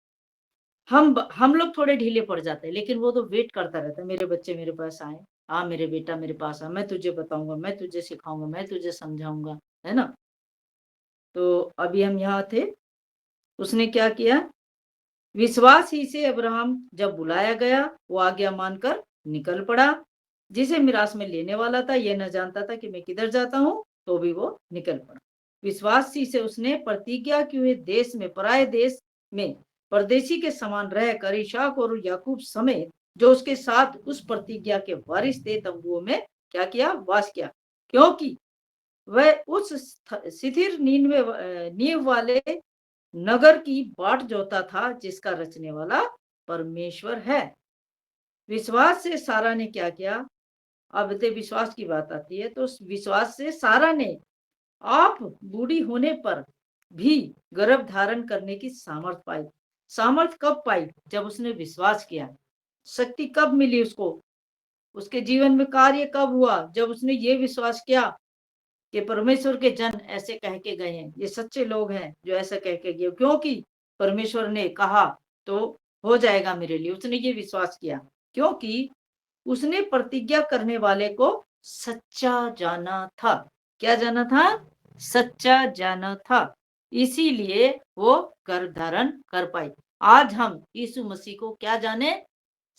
हम लोग थोड़े ढीले पड़ जाते हैं, लेकिन वो तो वेट करता रहता है, मेरे बच्चे मेरे पास आएँ, आ मेरे बेटा मेरे पास आ, मैं तुझे बताऊँगा, मैं तुझे सिखाऊँगा, मैं तुझे समझाऊँगा, है ना? तो अभी हम यहाँ थे, उसने क्या किया? विश्वास ही से अब्राहम जब बुलाया गया, वो आज्ञा मानकर निकल पड़ा। जिसे मिरास में लेने वाला था, ये न जानता था कि मैं किधर जाता हूँ, तो भी वो निकल पड़ा। विश्वास ही से उसने प्रतिज्ञा किए हुए देश में, पराये देश में परदेशी के समान रहकर इसाक और याकूब समेत जो उसके साथ उस प्रतिज्ञा के वारिस थे, तंबुओं में क्या किया? वास किया। क्योंकि वह उस शिथिर नींव वाले नगर की बाट जोता था, जिसका रचने वाला परमेश्वर है। विश्वास से सारा ने क्या किया? अब ते विश्वास की बात आती है, तो विश्वास से सारा ने आप बूढ़ी होने पर भी गर्भ धारण करने की सामर्थ पाई। सामर्थ कब पाई? जब उसने विश्वास किया। शक्ति कब मिली उसको? उसके जीवन में कार्य कब हुआ? जब उसने ये विश्वास किया कि परमेश्वर के जन ऐसे कह के गए हैं, ये सच्चे लोग हैं जो ऐसा कह के गए, क्योंकि परमेश्वर ने कहा तो हो जाएगा मेरे लिए। उसने ये विश्वास किया क्योंकि उसने प्रतिज्ञा करने वाले को सच्चा जाना था। क्या जाना था? सच्चा जाना था। इसीलिए वो गर्भ धारण कर पाई। आज हम यीशु मसीह को क्या जाने?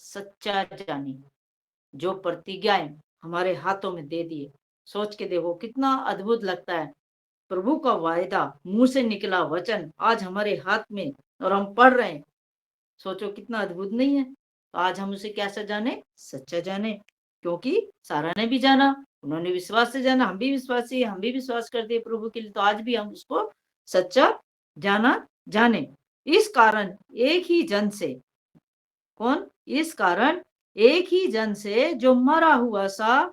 सच्चा जाने। जो प्रतिज्ञाएं हमारे हाथों में दे दिए, सोच के देखो कितना अद्भुत लगता है। प्रभु का वायदा, मुंह से निकला वचन आज हमारे हाथ में और हम पढ़ रहे हैं। सोचो कितना अद्भुत नहीं है? तो आज हम उसे कैसा जाने? सच्चा जाने। क्योंकि सारा ने भी जाना, उन्होंने विश्वास से जाना, हम भी विश्वासी, हम भी विश्वास करते हैं प्रभु के लिए, तो आज भी हम उसको सच्चा जाना जाने। इस कारण एक ही जन से, कौन? इस कारण एक ही जन से जो मरा हुआ सा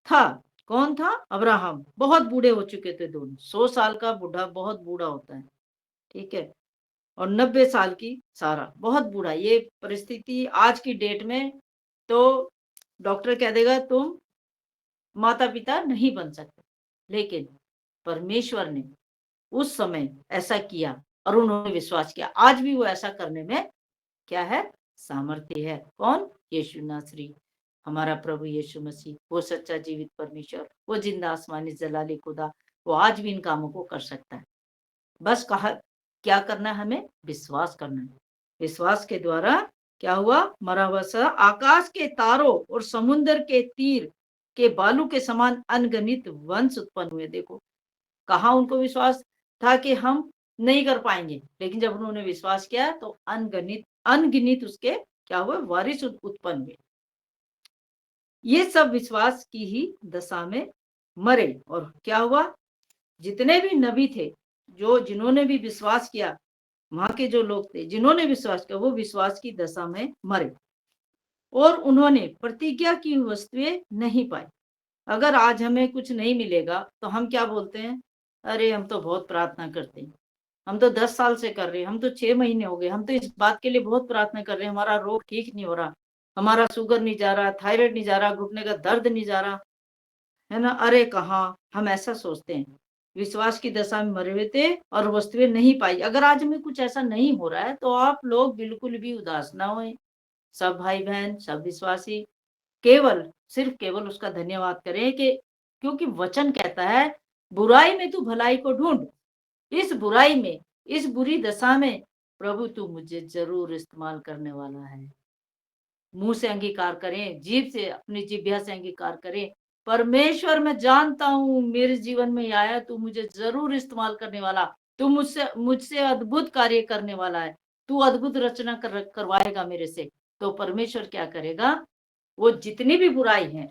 था। कौन था? अब्राहम। बहुत बूढ़े हो चुके थे दोनों। 100 साल का बूढ़ा बहुत बूढ़ा होता है, ठीक है, और 90 साल की सारा बहुत बूढ़ा। ये परिस्थिति आज की डेट में तो डॉक्टर कह देगा तुम माता पिता नहीं बन सकते, लेकिन परमेश्वर ने उस समय ऐसा किया और उन्होंने विश्वास किया। आज भी वो ऐसा करने में क्या है? सामर्थ्य है। कौन? यीशु नासरी, हमारा प्रभु यीशु मसीह, वो सच्चा जीवित परमेश्वर, वो जिंदा आसमानी जलाली खुदा, वो आज भी इन कामों को कर सकता है। बस कहा क्या करना है? हमें विश्वास करना है। विश्वास के द्वारा क्या हुआ? मरा हुआ सा आकाश के तारों और समुद्र के तीर के बालू के समान अनगणित वंश उत्पन्न हुए। देखो कहा उनको विश्वास था कि हम नहीं कर पाएंगे, लेकिन जब उन्होंने विश्वास किया तो अनगिनित उसके क्या हुए? वारिस उत्पन्न हुए। ये सब विश्वास की ही दशा में मरे। और क्या हुआ? जितने भी नबी थे, जो जिन्होंने भी विश्वास किया, वहां के जो लोग थे जिन्होंने विश्वास किया, वो विश्वास की दशा में मरे और उन्होंने प्रतिज्ञा की वस्तुएं नहीं पाई। अगर आज हमें कुछ नहीं मिलेगा तो हम क्या बोलते हैं? अरे हम तो बहुत प्रार्थना करते हैं, हम तो 10 साल से कर रहे हैं, हम तो 6 महीने हो गए, हम तो इस बात के लिए बहुत प्रार्थना कर रहे हैं, हमारा रोग ठीक नहीं हो रहा, हमारा शुगर नहीं जा रहा, थायराइड नहीं जा रहा, घुटने का दर्द नहीं जा रहा, है ना? अरे कहाँ, हम ऐसा सोचते हैं। विश्वास की दशा में मरे हुए थे और वस्तुएं नहीं पाई। अगर आज में कुछ ऐसा नहीं हो रहा है तो आप लोग बिल्कुल भी उदास ना होए। सब भाई बहन, सब विश्वासी केवल सिर्फ केवल उसका धन्यवाद करें कि क्योंकि वचन कहता है बुराई में तू भलाई को ढूंढ। इस बुराई में, इस बुरी दशा में प्रभु तू मुझे जरूर इस्तेमाल करने वाला है। मुंह से अंगीकार करें, जीभ से, अपनी जिह्वा से अंगीकार करें, परमेश्वर मैं जानता हूं मेरे जीवन में आया, तू मुझे जरूर इस्तेमाल करने वाला, तू मुझसे मुझसे अद्भुत कार्य करने वाला है, तू अद्भुत रचना करवाएगा मेरे से। तो परमेश्वर क्या करेगा? वो जितनी भी बुराई है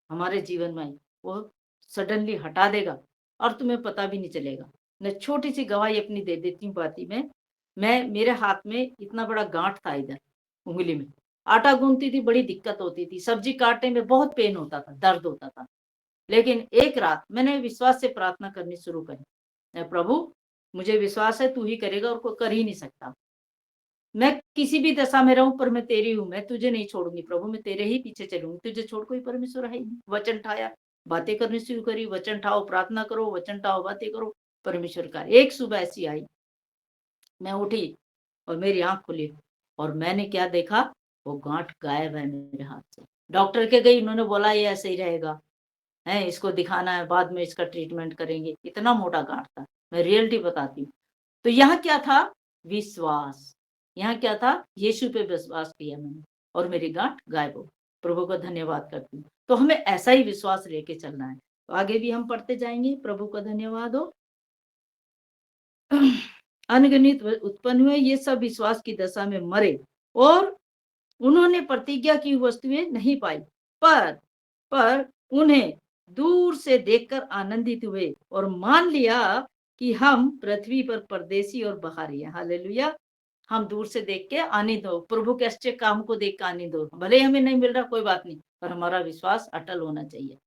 हमारे जीवन में वो सडनली हटा देगा और तुम्हें पता भी नहीं चलेगा। मैं छोटी सी गवाही अपनी दे देती हूँ बाती में। मैं मेरे हाथ में इतना बड़ा गांठ था, इधर उंगली में आटा गूंथती थी, बड़ी दिक्कत होती थी, सब्जी काटने में बहुत पेन होता था, दर्द होता था। लेकिन एक रात मैंने विश्वास से प्रार्थना करनी शुरू करी, प्रभु मुझे विश्वास है तू ही करेगा और कोई कर ही नहीं सकता। मैं किसी भी दशा में रहूं पर मैं तेरी हूं, मैं तुझे नहीं छोड़ूंगी प्रभु, मैं तेरे ही पीछे चलूंगी, तुझे छोड़ कोई परमेश्वर है ही नहीं। वचन ठाया, बातें करनी शुरू करी, वचन ठाओ प्रार्थना करो, वचन ठाओ बातें करो, परमेश्वर का। एक सुबह ऐसी आई, मैं उठी और मेरी आंख खुली और मैंने क्या देखा, वो गांठ गायब है मेरे हाथ से। डॉक्टर के गई, उन्होंने बोला ये ऐसे ही रहेगा, है इसको दिखाना है, बाद में इसका ट्रीटमेंट करेंगे। इतना मोटा गांठ था, मैं रियलिटी बताती हूँ। तो यहाँ क्या था, विश्वास। यहाँ क्या था, यीशु पे विश्वास किया मैंने और मेरी गांठ गायब हो। प्रभु का धन्यवाद करती हूँ। तो हमें ऐसा ही विश्वास लेके चलना है। तो आगे भी हम पढ़ते जाएंगे। प्रभु का धन्यवाद हो। अनगिनत उत्पन्न हुए, ये सब विश्वास की दशा में मरे और उन्होंने प्रतिज्ञा की वस्तुएं नहीं पाई, पर उन्हें दूर से देखकर आनंदित हुए और मान लिया कि हम पृथ्वी पर परदेसी और बाहरी हैं। हालेलुया। हम दूर से देख के आनंद हो, प्रभु के अच्छे काम को देख के आनंद हो। भले ही हमें नहीं मिल रहा, कोई बात नहीं, पर हमारा विश्वास अटल होना चाहिए,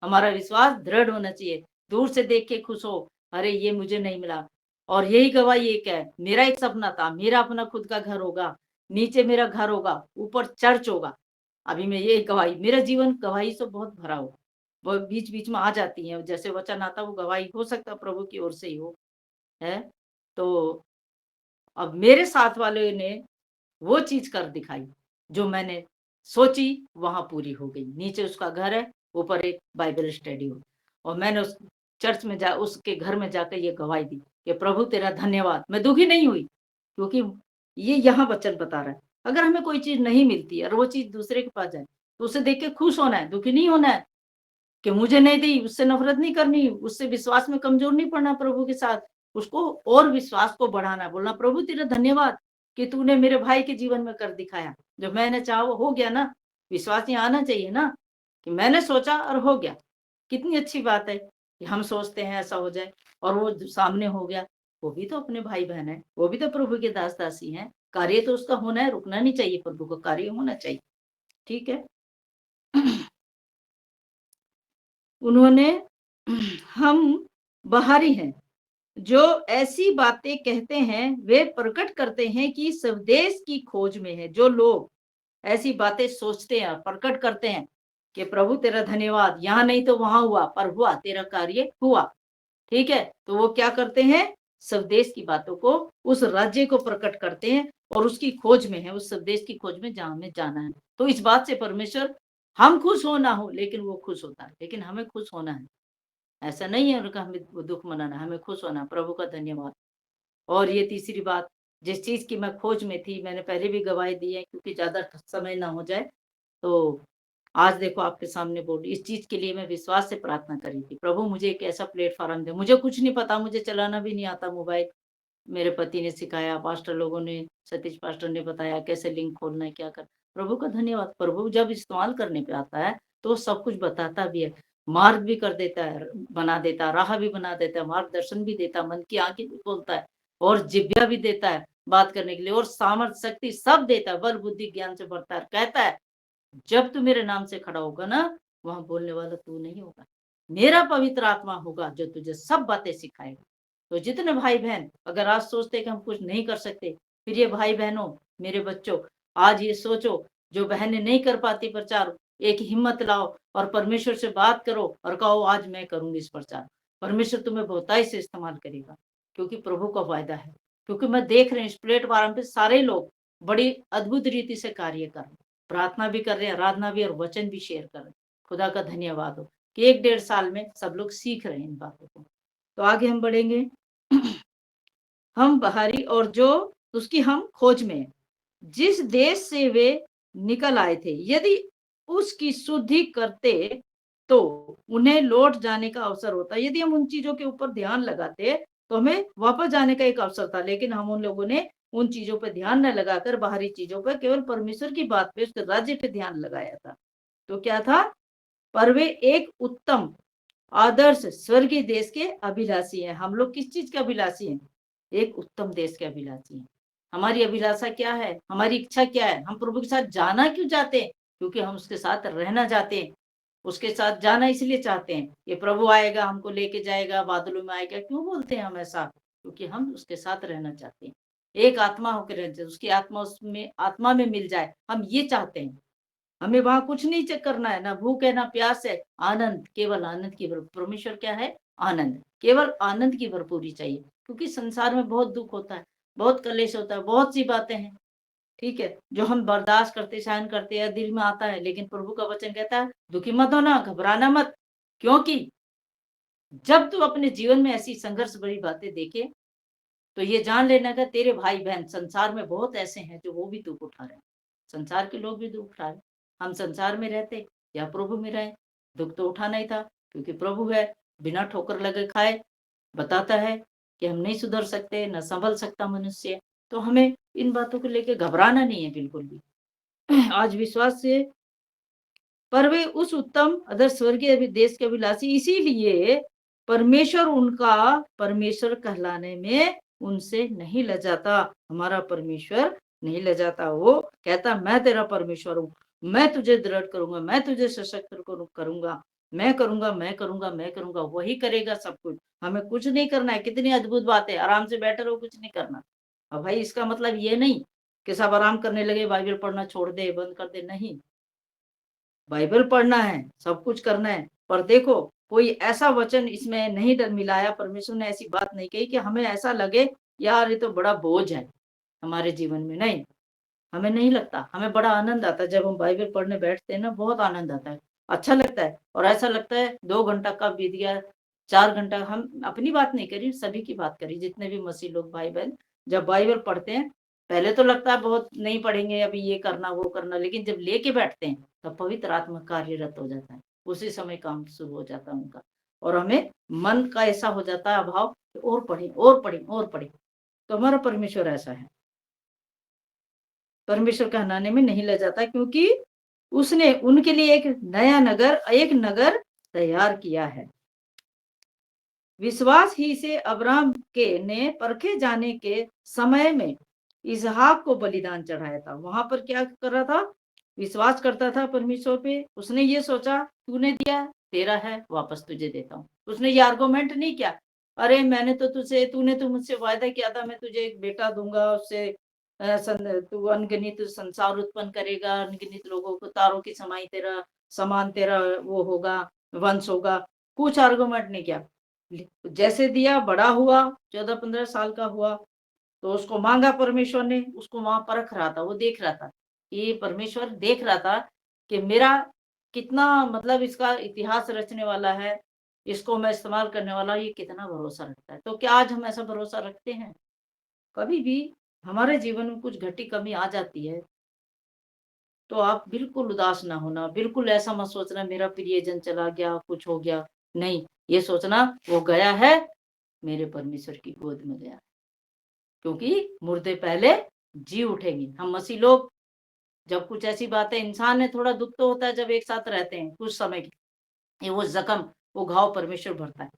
हमारा विश्वास दृढ़ होना चाहिए। दूर से देख के खुश हो, अरे ये मुझे नहीं मिला, और यही गवाही एक है, मेरा एक सपना था, मेरा अपना खुद का घर होगा, नीचे मेरा घर होगा, ऊपर चर्च होगा। अभी मैं ये गवाही, मेरा जीवन गवाही से बहुत भरा हो, वो बीच बीच में आ जाती है, जैसे वचन आता वो गवाही हो सकता प्रभु की ओर से ही हो, है। तो अब मेरे साथ वाले ने वो चीज कर दिखाई जो मैंने सोची, वहां पूरी हो गई। नीचे उसका घर है, ऊपर एक बाइबल स्टडी हो, और मैंने उस चर्च में उसके घर में जाकर ये गवाही दी कि प्रभु तेरा धन्यवाद। मैं दुखी नहीं हुई, क्योंकि ये यहाँ वचन बता रहा है, अगर हमें कोई चीज नहीं मिलती और वो चीज दूसरे के पास जाए तो उसे देख के खुश होना है, दुखी नहीं होना है कि मुझे नहीं दी, उससे नफरत नहीं करनी, उससे विश्वास में कमजोर नहीं पड़ना प्रभु के साथ, उसको और विश्वास को बढ़ाना, बोलना प्रभु तेरा धन्यवाद कि तूने मेरे भाई के जीवन में कर दिखाया, जो मैंने चाहा वो हो गया ना। विश्वास यहाँ आना चाहिए ना, कि मैंने सोचा और हो गया। कितनी अच्छी बात है कि हम सोचते हैं ऐसा हो जाए और वो सामने हो गया। वो भी तो अपने भाई बहन है, वो भी तो प्रभु के दास दासी हैं, कार्य तो उसका होना है, रुकना नहीं चाहिए, प्रभु का कार्य होना चाहिए। ठीक है। उन्होंने, हम बाहरी हैं जो ऐसी बातें कहते हैं, वे प्रकट करते हैं कि स्वदेश की खोज में है। जो लोग ऐसी बातें सोचते हैं, प्रकट करते हैं कि प्रभु तेरा धन्यवाद, यहाँ नहीं तो वहां हुआ, पर हुआ, तेरा कार्य हुआ। ठीक है। तो वो क्या करते हैं, स्वदेश की बातों को, उस राज्य को प्रकट करते हैं और उसकी खोज में है, उस स्वदेश की खोज में जहां हमें जाना है। तो इस बात से परमेश्वर, हम खुश हो ना हो लेकिन वो खुश होता है, लेकिन हमें खुश होना है। ऐसा नहीं है उनका हमें दुख मनाना, हमें खुश होना। प्रभु का धन्यवाद। और ये तीसरी बात, जिस चीज की मैं खोज में थी, मैंने पहले भी गवाही दी है, क्योंकि ज्यादा समय ना हो जाए, तो आज देखो आपके सामने बोल, इस चीज के लिए मैं विश्वास से प्रार्थना करी थी, प्रभु मुझे एक ऐसा प्लेटफॉर्म दे। मुझे कुछ नहीं पता, मुझे चलाना भी नहीं आता मोबाइल, मेरे पति ने सिखाया, पास्टर लोगों ने, सतीश पास्टर ने बताया कैसे लिंक खोलना है, क्या कर। प्रभु का धन्यवाद, प्रभु जब इस्तेमाल करने पे आता है तो सब कुछ बताता भी है, मार्ग भी कर देता है, बना देता है, राह भी बना देता है, मार्गदर्शन भी देता है, मन की आंखें भी खोलता है, और जिब्या भी देता है बात करने के लिए, और सामर्थ्य शक्ति सब देता है, बल बुद्धि ज्ञान से भरता है। कहता है जब तू मेरे नाम से खड़ा होगा ना, वहां बोलने वाला तू नहीं होगा, मेरा पवित्र आत्मा होगा जो तुझे सब बातें सिखाएगा। तो जितने भाई बहन अगर आज सोचते कि हम कुछ नहीं कर सकते, फिर ये भाई बहनों, मेरे बच्चों, आज ये सोचो, जो बहनें नहीं कर पाती प्रचार, एक हिम्मत लाओ और परमेश्वर से बात करो और कहो आज मैं करूंगी इस प्रचार। परमेश्वर तुम्हें बहुताई से इस्तेमाल करेगा, क्योंकि प्रभु का वायदा है। क्योंकि मैं देख रही हूँ इस प्लेटफॉर्म पे सारे लोग बड़ी अद्भुत रीति से कार्य कर रहे हैं, प्रार्थना भी कर रहे हैं, आराधना भी, और वचन भी शेयर कर रहे हैं। खुदा का धन्यवाद हो कि 1-1.5 साल में सब लोग सीख रहे हैं इन बातों को। तो आगे हम बढ़ेंगे। हम बाहरी और जो उसकी हम खोज में है, जिस देश से वे निकल आए थे, यदि उसकी शुद्धि करते तो उन्हें लौट जाने का अवसर होता। यदि हम उन चीजों के ऊपर ध्यान लगाते तो हमें वापस जाने का एक अवसर था, लेकिन हम उन लोगों ने उन चीजों पर ध्यान न लगाकर बाहरी चीजों पर, केवल परमेश्वर की बात पे, उसके राज्य पे ध्यान लगाया था। तो क्या था, पर वे एक उत्तम आदर्श स्वर्गीय देश के अभिलाषी हैं। हम लोग किस चीज के अभिलाषी हैं, एक उत्तम देश के अभिलाषी हैं। हमारी अभिलाषा क्या है, हमारी इच्छा क्या है, हम प्रभु के साथ जाना क्यों चाहते हैं, क्योंकि हम उसके साथ रहना चाहते हैं, उसके साथ जाना इसलिए चाहते हैं, ये प्रभु आएगा हमको लेके जाएगा, बादलों में आएगा, क्यों बोलते हैं हम ऐसा, क्योंकि हम उसके साथ रहना चाहते हैं, एक आत्मा होकर रहते हैं, उसकी आत्मा उसमें, आत्मा में मिल जाए, हम ये चाहते हैं। हमें वहां कुछ नहीं चेक करना है, ना भूख है ना प्यास है, आनंद, केवल आनंद की परमेश्वर क्या है? आनंद, केवल आनंद की भरपूरी चाहिए। क्योंकि संसार में बहुत दुख होता है, बहुत कलेश होता है, बहुत सी बातें हैं, ठीक है, जो हम बर्दाश्त करते, सहन करते हैं, दिल में आता है, लेकिन प्रभु का वचन कहता है दुखी मत होना, घबराना मत, क्योंकि जब तू अपने जीवन में ऐसी संघर्ष भरी बातें देखे तो ये जान लेना कि तेरे भाई बहन संसार में बहुत ऐसे हैं जो वो भी दुख उठा रहे हैं। संसार के लोग भी दुख उठा रहे हैं। हम संसार में रहते या प्रभु में रहे, दुख तो उठाना ही था, क्योंकि प्रभु है, बिना ठोकर लगे खाए, बताता है कि हम नहीं सुधर सकते, न संभल सकता मनुष्य। तो हमें इन बातों को लेकर घबराना नहीं है बिल्कुल भी। आज विश्वास से पर वे उस उत्तम अदर स्वर्गीय देश के अभिलाषी, इसीलिए परमेश्वर उनका परमेश्वर कहलाने में उनसे नहीं लजाता। हमारा परमेश्वर नहीं लजाता, वो कहता मैं तेरा परमेश्वर हूँ, मैं तुझे दृढ़ करूंगा, मैं तुझे सशक्त करूंगा, मैं करूंगा, मैं करूंगा, मैं करूंगा, वही करेगा सब कुछ। हमें कुछ नहीं करना है। कितनी अद्भुत बात है, आराम से बैठे रहो, कुछ नहीं करना। अब भाई इसका मतलब ये नहीं कि सब आराम करने लगे, बाइबल पढ़ना छोड़ दे, बंद कर दे, नहीं, बाइबल पढ़ना है, सब कुछ करना है, पर देखो कोई ऐसा वचन इसमें नहीं मिलाया, परमेश्वर ने ऐसी बात नहीं कही कि हमें ऐसा लगे यार ये तो बड़ा बोझ है हमारे जीवन में। नहीं, हमें नहीं लगता, हमें बड़ा आनंद आता है जब हम बाइबल पढ़ने बैठते हैं ना, बहुत आनंद आता है, अच्छा लगता है। और ऐसा लगता है 2 घंटा कब बीत गया, 4 घंटा। हम अपनी बात नहीं करी, सभी की बात करी, जितने भी मसीह लोग भाई बहन जब बाइबल पढ़ते हैं, पहले तो लगता है बहुत नहीं पढ़ेंगे अभी, ये करना वो करना, लेकिन जब लेके बैठते हैं तब पवित्र आत्मा कार्यरत हो जाता है, उसी समय काम शुरू हो जाता है उनका, और हमें मन का ऐसा हो जाता है अभाव कि और पढ़े और पढ़े और पढ़े। तो हमारा परमेश्वर ऐसा है, परमेश्वर कहलाने में नहीं ले जाता, क्योंकि उसने उनके लिए एक नगर तैयार किया है। विश्वास ही से अब्राहम के ने परखे जाने के समय में इसहाक को बलिदान चढ़ाया था। वहां पर क्या कर रहा था? विश्वास करता था परमेश्वर पे। उसने ये सोचा तूने दिया, तेरा है, वापस तुझे देता हूँ। उसने ये आर्गुमेंट नहीं किया, अरे मैंने तो तूने तो मुझसे वायदा किया था, मैं तुझे एक बेटा दूंगा, उससे तू अनगिनत संसार उत्पन्न करेगा, अनगिनत लोगों को, तारों की समाई तेरा समान तेरा वो होगा, वंश होगा। कुछ आर्गुमेंट नहीं किया, जैसे दिया, बड़ा हुआ, 14-15 साल का हुआ, तो उसको मांगा परमेश्वर ने। उसको वहां परख रहा था, वो देख रहा था, ये परमेश्वर देख रहा था कि मेरा कितना, मतलब इसका इतिहास रचने वाला है, इसको मैं इस्तेमाल करने वाला, ये कितना भरोसा रखता है। तो क्या आज हम ऐसा भरोसा रखते हैं? कभी भी हमारे जीवन में कुछ घटी कमी आ जाती है तो आप बिल्कुल उदास ना होना, बिल्कुल ऐसा मत सोचना मेरा प्रियजन चला गया, कुछ हो गया। नहीं, ये सोचना वो गया है, मेरे परमेश्वर की गोद में गया, क्योंकि मुर्दे पहले जी उठेंगे। हम मसीह लोग जब कुछ ऐसी बातें, इंसान है, थोड़ा दुख तो होता है जब एक साथ रहते हैं कुछ समय की, ये वो जख्म, वो घाव परमेश्वर भरता है।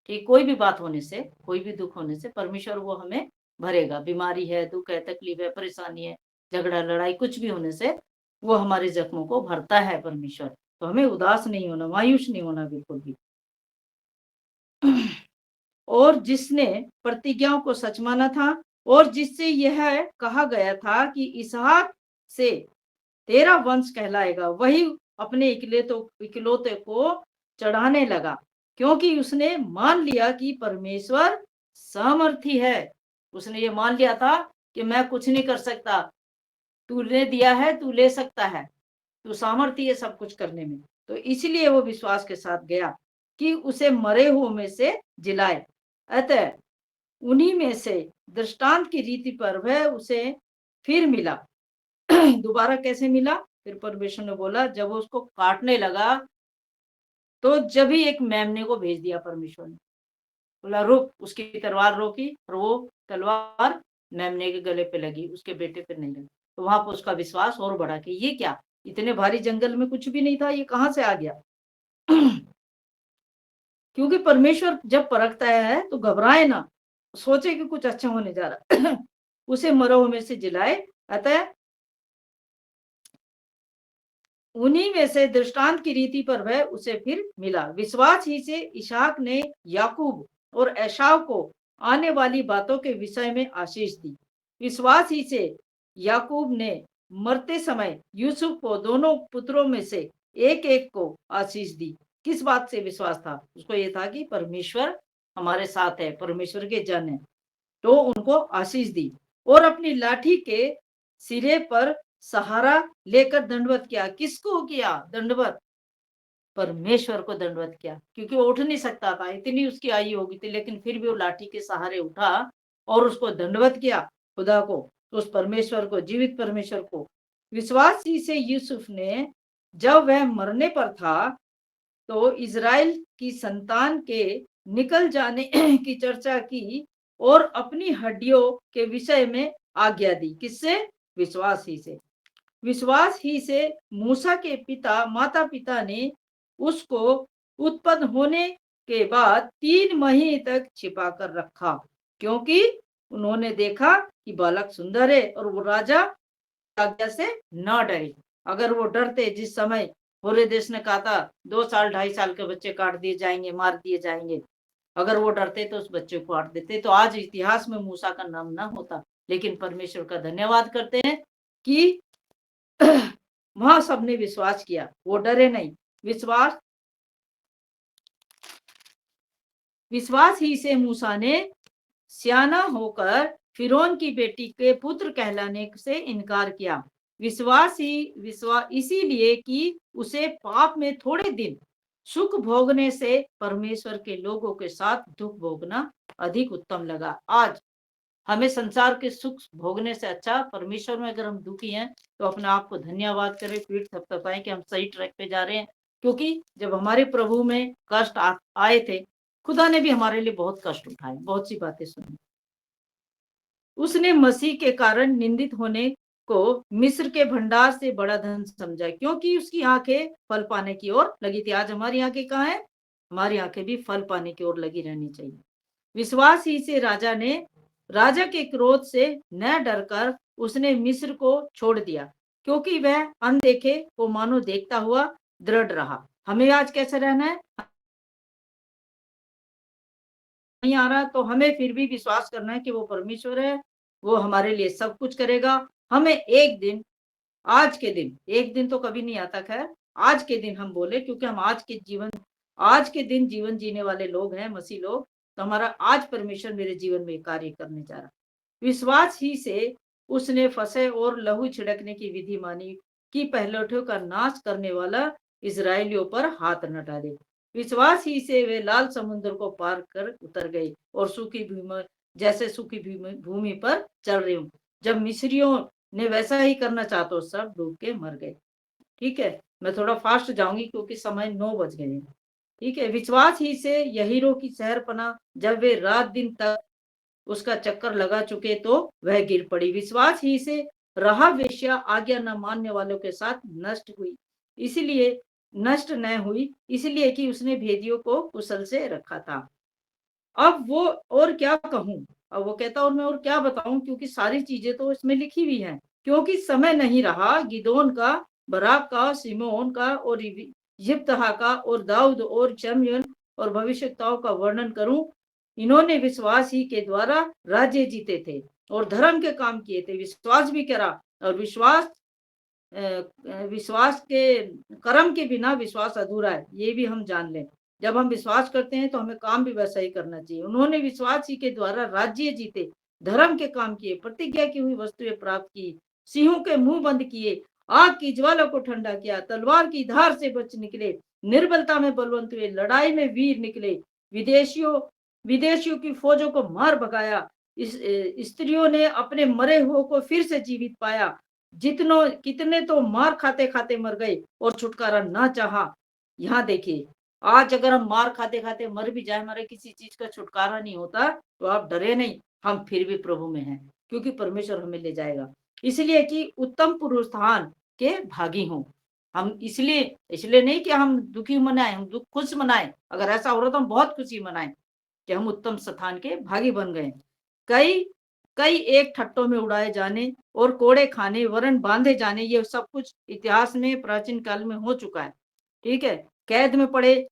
ठीक, कोई भी बात होने से, कोई भी दुख होने से परमेश्वर वो हमें भरेगा। बीमारी है, दुख है, तकलीफ है, परेशानी है, झगड़ा लड़ाई, कुछ भी होने से वो हमारे जख्मों को भरता है परमेश्वर। तो हमें उदास नहीं होना, मायूस नहीं होना बिल्कुल भी। और जिसने प्रतिज्ञाओं को सच माना था, और जिससे यह कहा गया था कि इसहाक से तेरा वंश कहलाएगा, वही अपने इकलौते को चढ़ाने लगा, क्योंकि उसने मान लिया कि परमेश्वर सामर्थी है। उसने ये मान लिया था कि मैं कुछ नहीं कर सकता, तूने दिया है, तू ले सकता है, तू सामर्थी है सब कुछ करने में। तो इसलिए वो विश्वास के साथ गया कि उसे मरे हुए में से जिलाए। अतः उन्हीं में से दृष्टांत की रीति पर वह उसे फिर मिला। दोबारा कैसे मिला? फिर परमेश्वर ने बोला, जब वो उसको काटने लगा तो जब ही एक मेमने को भेज दिया परमेश्वर ने, बोला रुक, उसकी तलवार रोकी और वो तलवार मेमने के गले पे लगी, उसके बेटे पे नहीं लगी। तो वहां पर उसका विश्वास और बढ़ा कि ये क्या, इतने भारी जंगल में कुछ भी नहीं था, ये कहां से आ गया? क्योंकि परमेश्वर जब परखता है तो घबराए ना, सोचे कि कुछ अच्छा होने जा रहा। उसे मरो में से जिलाए। अतः उन्हीं में से दृष्टांत की रीति पर वह उसे फिर मिला। विश्वास ही से इसहाक ने याकूब और एसाव को आने वाली बातों के विषय में आशीष दी। विश्वास ही से याकूब ने मरते समय यूसुफ को दोनों पुत्रों में से एक एक को आशीष दी। किस बात से विश्वास था? उसको ये था कि परमेश्वर हमारे साथ है, परमेश्वर के जन है, तो उनको आशीष दी। और अपनी लाठी के सिरे पर सहारा लेकर दंडवत किया। किसको किया दंडवत? परमेश्वर को दंडवत किया, क्योंकि वो उठ नहीं सकता था, इतनी उसकी आयु हो गई थी, लेकिन फिर भी वो लाठी के सहारे उठा और उसको दंडवत किया खुदा को, तो उस परमेश्वर को, जीवित परमेश्वर को। विश्वास ही से यूसुफ ने जब वह मरने पर था तो इज़राइल की संतान के निकल जाने की चर्चा की और अपनी हड्डियों के विषय में आज्ञा दी। किससे? विश्वास ही से। विश्वास ही से मूसा के पिता माता पिता ने उसको उत्पन्न होने के बाद 3 महीने तक छिपा कर रखा, क्योंकि उन्होंने देखा कि बालक सुंदर है और वो राजा आज्ञा से न डरे। अगर वो डरते, जिस समय पूरे देश ने कहा था 2 साल 2.5 साल के बच्चे काट दिए जाएंगे, मार दिए जाएंगे, अगर वो डरते तो उस बच्चे को काट देते, तो आज इतिहास में मूसा का नाम ना होता। लेकिन परमेश्वर का धन्यवाद करते हैं कि वहां सबने विश्वास किया, वो डरे नहीं। विश्वास ही से मूसा ने सियाना होकर फिरौन की बेटी के पुत्र कहलाने से इनकार किया। विश्वास इसीलिए कि उसे पाप में थोड़े दिन सुख भोगने से परमेश्वर के लोगों के साथ दुख भोगना अधिक उत्तम लगा। आज हमें संसार के सुख भोगने से अच्छा परमेश्वर में अगर हम दुखी हैं तो अपने आप को धन्यवाद करें, पीठ थपथपाएं कि हम सही ट्रैक पे जा रहे हैं। क्योंकि जब हमारे प्रभु में कष्ट आए थे, खुदा ने भी हमारे लिए बहुत कष्ट उठाए, बहुत सी बातें सुनी। उसने मसीह के कारण निंदित होने को मिस्र के भंडार से बड़ा धन समझा, क्योंकि उसकी आंखें फल पाने की ओर लगी थी। आज हमारी आंखें कहाँ है? हमारी आंखें भी फल पाने की ओर लगी रहनी चाहिए। विश्वास ही से राजा के क्रोध से न डरकर उसने मिस्र को छोड़ दिया, क्योंकि वह अनदेखे को मानो देखता हुआ दृढ़ रहा। हमें आज कैसे रहना है? नहीं आ रहा तो हमें फिर भी विश्वास करना है कि वो परमेश्वर है, वो हमारे लिए सब कुछ करेगा। हमें एक दिन, आज के दिन, एक दिन तो कभी नहीं आता, खैर आज के दिन हम बोले, क्योंकि हम आज के दिन जीवन जीने वाले लोग हैं, मसीह लोग, तो हमारा आज परमेश्वर मेरे जीवन में कार्य करने जा रहा। विश्वास ही से उसने फंसे और लहू छिड़कने की विधि मानी कि पहलौठों का नाश करने वाला इजराइलियों पर हाथ न डाले। विश्वास ही से वे लाल समुद्र को पार कर उतर गए और सूखी भूमि पर चल रहे हूँ। जब मिस्रियों ने वैसा ही करना चाहा तो सब डूब के मर गए। ठीक है, मैं थोड़ा फास्ट जाऊंगी क्योंकि समय 9 बज गए हैं। ठीक है, विश्वास ही से यहीरो की शहरपनाह जब वे रात दिन तक उसका चक्कर लगा चुके तो वह गिर पड़ी। विश्वास ही से राहाब वेश्या आज्ञा न मानने वालों के साथ नष्ट न हुई, इसलिए कि उसने भेदियों को कुशल से रखा था। अब वो और क्या कहूं, अब वो कहता और मैं और क्या बताऊं, क्योंकि सारी चीजें तो इसमें लिखी हुई हैं। क्योंकि समय नहीं रहा गिदोन का, बराक का, सिमोन का और यिप्तहा का और दाऊद और शमूएल और भविष्यवक्ताओं का वर्णन करूं। इन्होंने विश्वास ही के द्वारा राज्य जीते थे और धर्म के काम किए थे। विश्वास भी करा, और विश्वास के कर्म के बिना विश्वास अधूरा है, ये भी हम जान लें। जब हम विश्वास करते हैं तो हमें काम भी वैसा ही करना चाहिए। उन्होंने विश्वास ही के द्वारा राज्य जीते, धर्म के काम किए, प्रतिज्ञा की हुई वस्तुएं प्राप्त की, सिंहों के मुंह बंद किए, आग की ज्वाला को ठंडा किया, तलवार की धार से बच निकले, निर्बलता में बलवंत हुए, लड़ाई में वीर निकले, विदेशियों की फौजों को मार भगाया, स्त्रियों ने अपने मरे हुए को फिर से जीवित पाया, कितने तो मार खाते खाते मर गए और छुटकारा ना चाहा। यहाँ देखिए, आज अगर हम मार खाते खाते मर भी जाए, हमारे किसी चीज का छुटकारा नहीं होता, तो आप डरे नहीं, हम फिर भी प्रभु में हैं, क्योंकि परमेश्वर हमें ले जाएगा। इसलिए कि उत्तम पुरुषार्थ के भागी हों हम। इसलिए नहीं कि हम दुखी मनाए, हम दुख खुश मनाए। अगर ऐसा हो रहा तो हम बहुत खुशी मनाए कि हम उत्तम स्थान के भागी बन गए। कई एक ठट्टों में उड़ाए जाने और कोड़े खाने, वरण बांधे जाने, ये सब कुछ इतिहास में प्राचीन काल में हो चुका है। ठीक है, कैद में पड़े,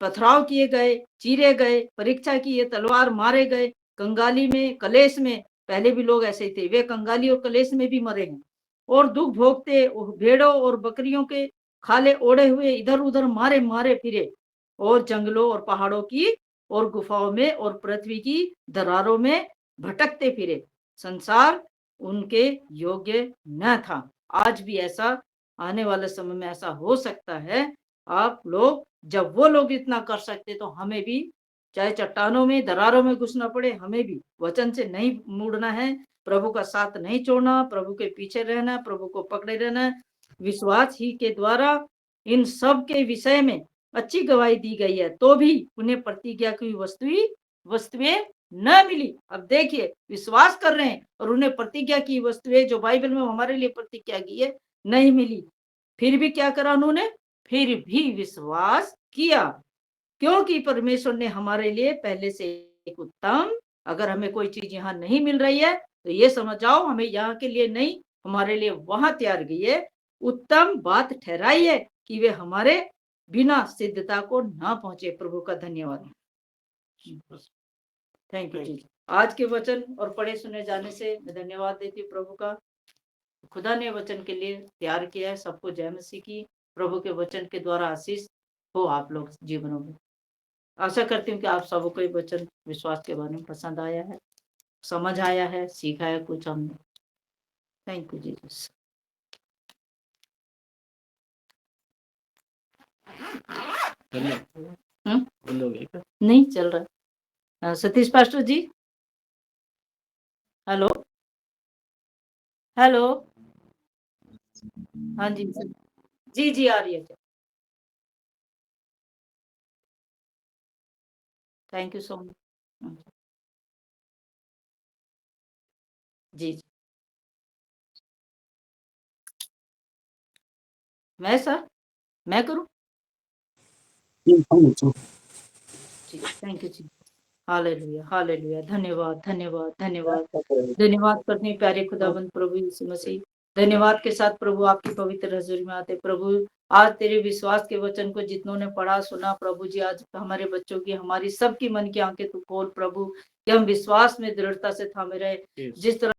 पथराव किए गए, चीरे गए, परीक्षा किए, तलवार मारे गए, कंगाली में, कलेश में, पहले भी लोग ऐसे थे, वे कंगाली और कलेश में भी मरे हैं। और दुख भोगते भेड़ों और बकरियों के खाले ओढ़े हुए इधर उधर मारे मारे फिरे और जंगलों और पहाड़ों की और गुफाओं में और पृथ्वी की दरारों में भटकते फिरे। संसार उनके योग्य न था। आज भी ऐसा आने वाले समय में ऐसा हो सकता है। आप लोग जब वो लोग इतना कर सकते तो हमें भी चाहे चट्टानों में दरारों में घुसना पड़े, हमें भी वचन से नहीं मुड़ना है, प्रभु का साथ नहीं छोड़ना, प्रभु के पीछे रहना, प्रभु को पकड़े रहना। विश्वास ही के द्वारा इन सब के विषय में अच्छी गवाही दी गई है, तो भी उन्हें प्रतिज्ञा की वस्तुएं न मिली। अब देखिए, विश्वास कर रहे हैं और उन्हें प्रतिज्ञा की वस्तुएं जो बाइबल में हमारे लिए प्रतिज्ञा की है नहीं मिली। फिर भी क्या करा उन्होंने? फिर भी विश्वास किया, क्योंकि परमेश्वर ने हमारे लिए पहले से एक उत्तम, अगर हमें कोई चीज यहाँ नहीं मिल रही है तो ये समझ जाओ हमें यहाँ के लिए नहीं, हमारे लिए वहां तैयार गई है, उत्तम बात ठहराई है कि वे हमारे बिना सिद्धता को ना पहुंचे। प्रभु का धन्यवाद। थैंक यू जी। आज के वचन और पढ़े सुने जाने से मैं धन्यवाद देती हूँ प्रभु का। खुदा ने वचन के लिए तैयार किया है। सबको जय मसीह की। प्रभु के वचन के द्वारा आशीष हो आप लोग जीवनों में। आशा करती हूँ कि आप सबको ये वचन विश्वास के बारे में पसंद आया है, समझ आया है, सीखा है कुछ हमने। Thank you Jesus. नहीं चल रहा। Satish pastor ji, hello hello. हाँ जी जी जी आ रही है। थैंक यू सो मच जी। मैं सर मैं करूं जी? थैंक यू जी। Hallelujah hallelujah. धन्यवाद धन्यवाद धन्यवाद धन्यवाद करते हैं प्यारे खुदाबंद प्रभु यीशु मसीह। धन्यवाद के साथ प्रभु आपकी पवित्र हजूरी में आते। प्रभु आज तेरे विश्वास के वचन को जितनों ने पढ़ा सुना प्रभु जी, आज हमारे बच्चों की हमारी सबकी मन की आंखें तू खोल प्रभु, कि हम विश्वास में दृढ़ता से थामे रहे। जिस तरह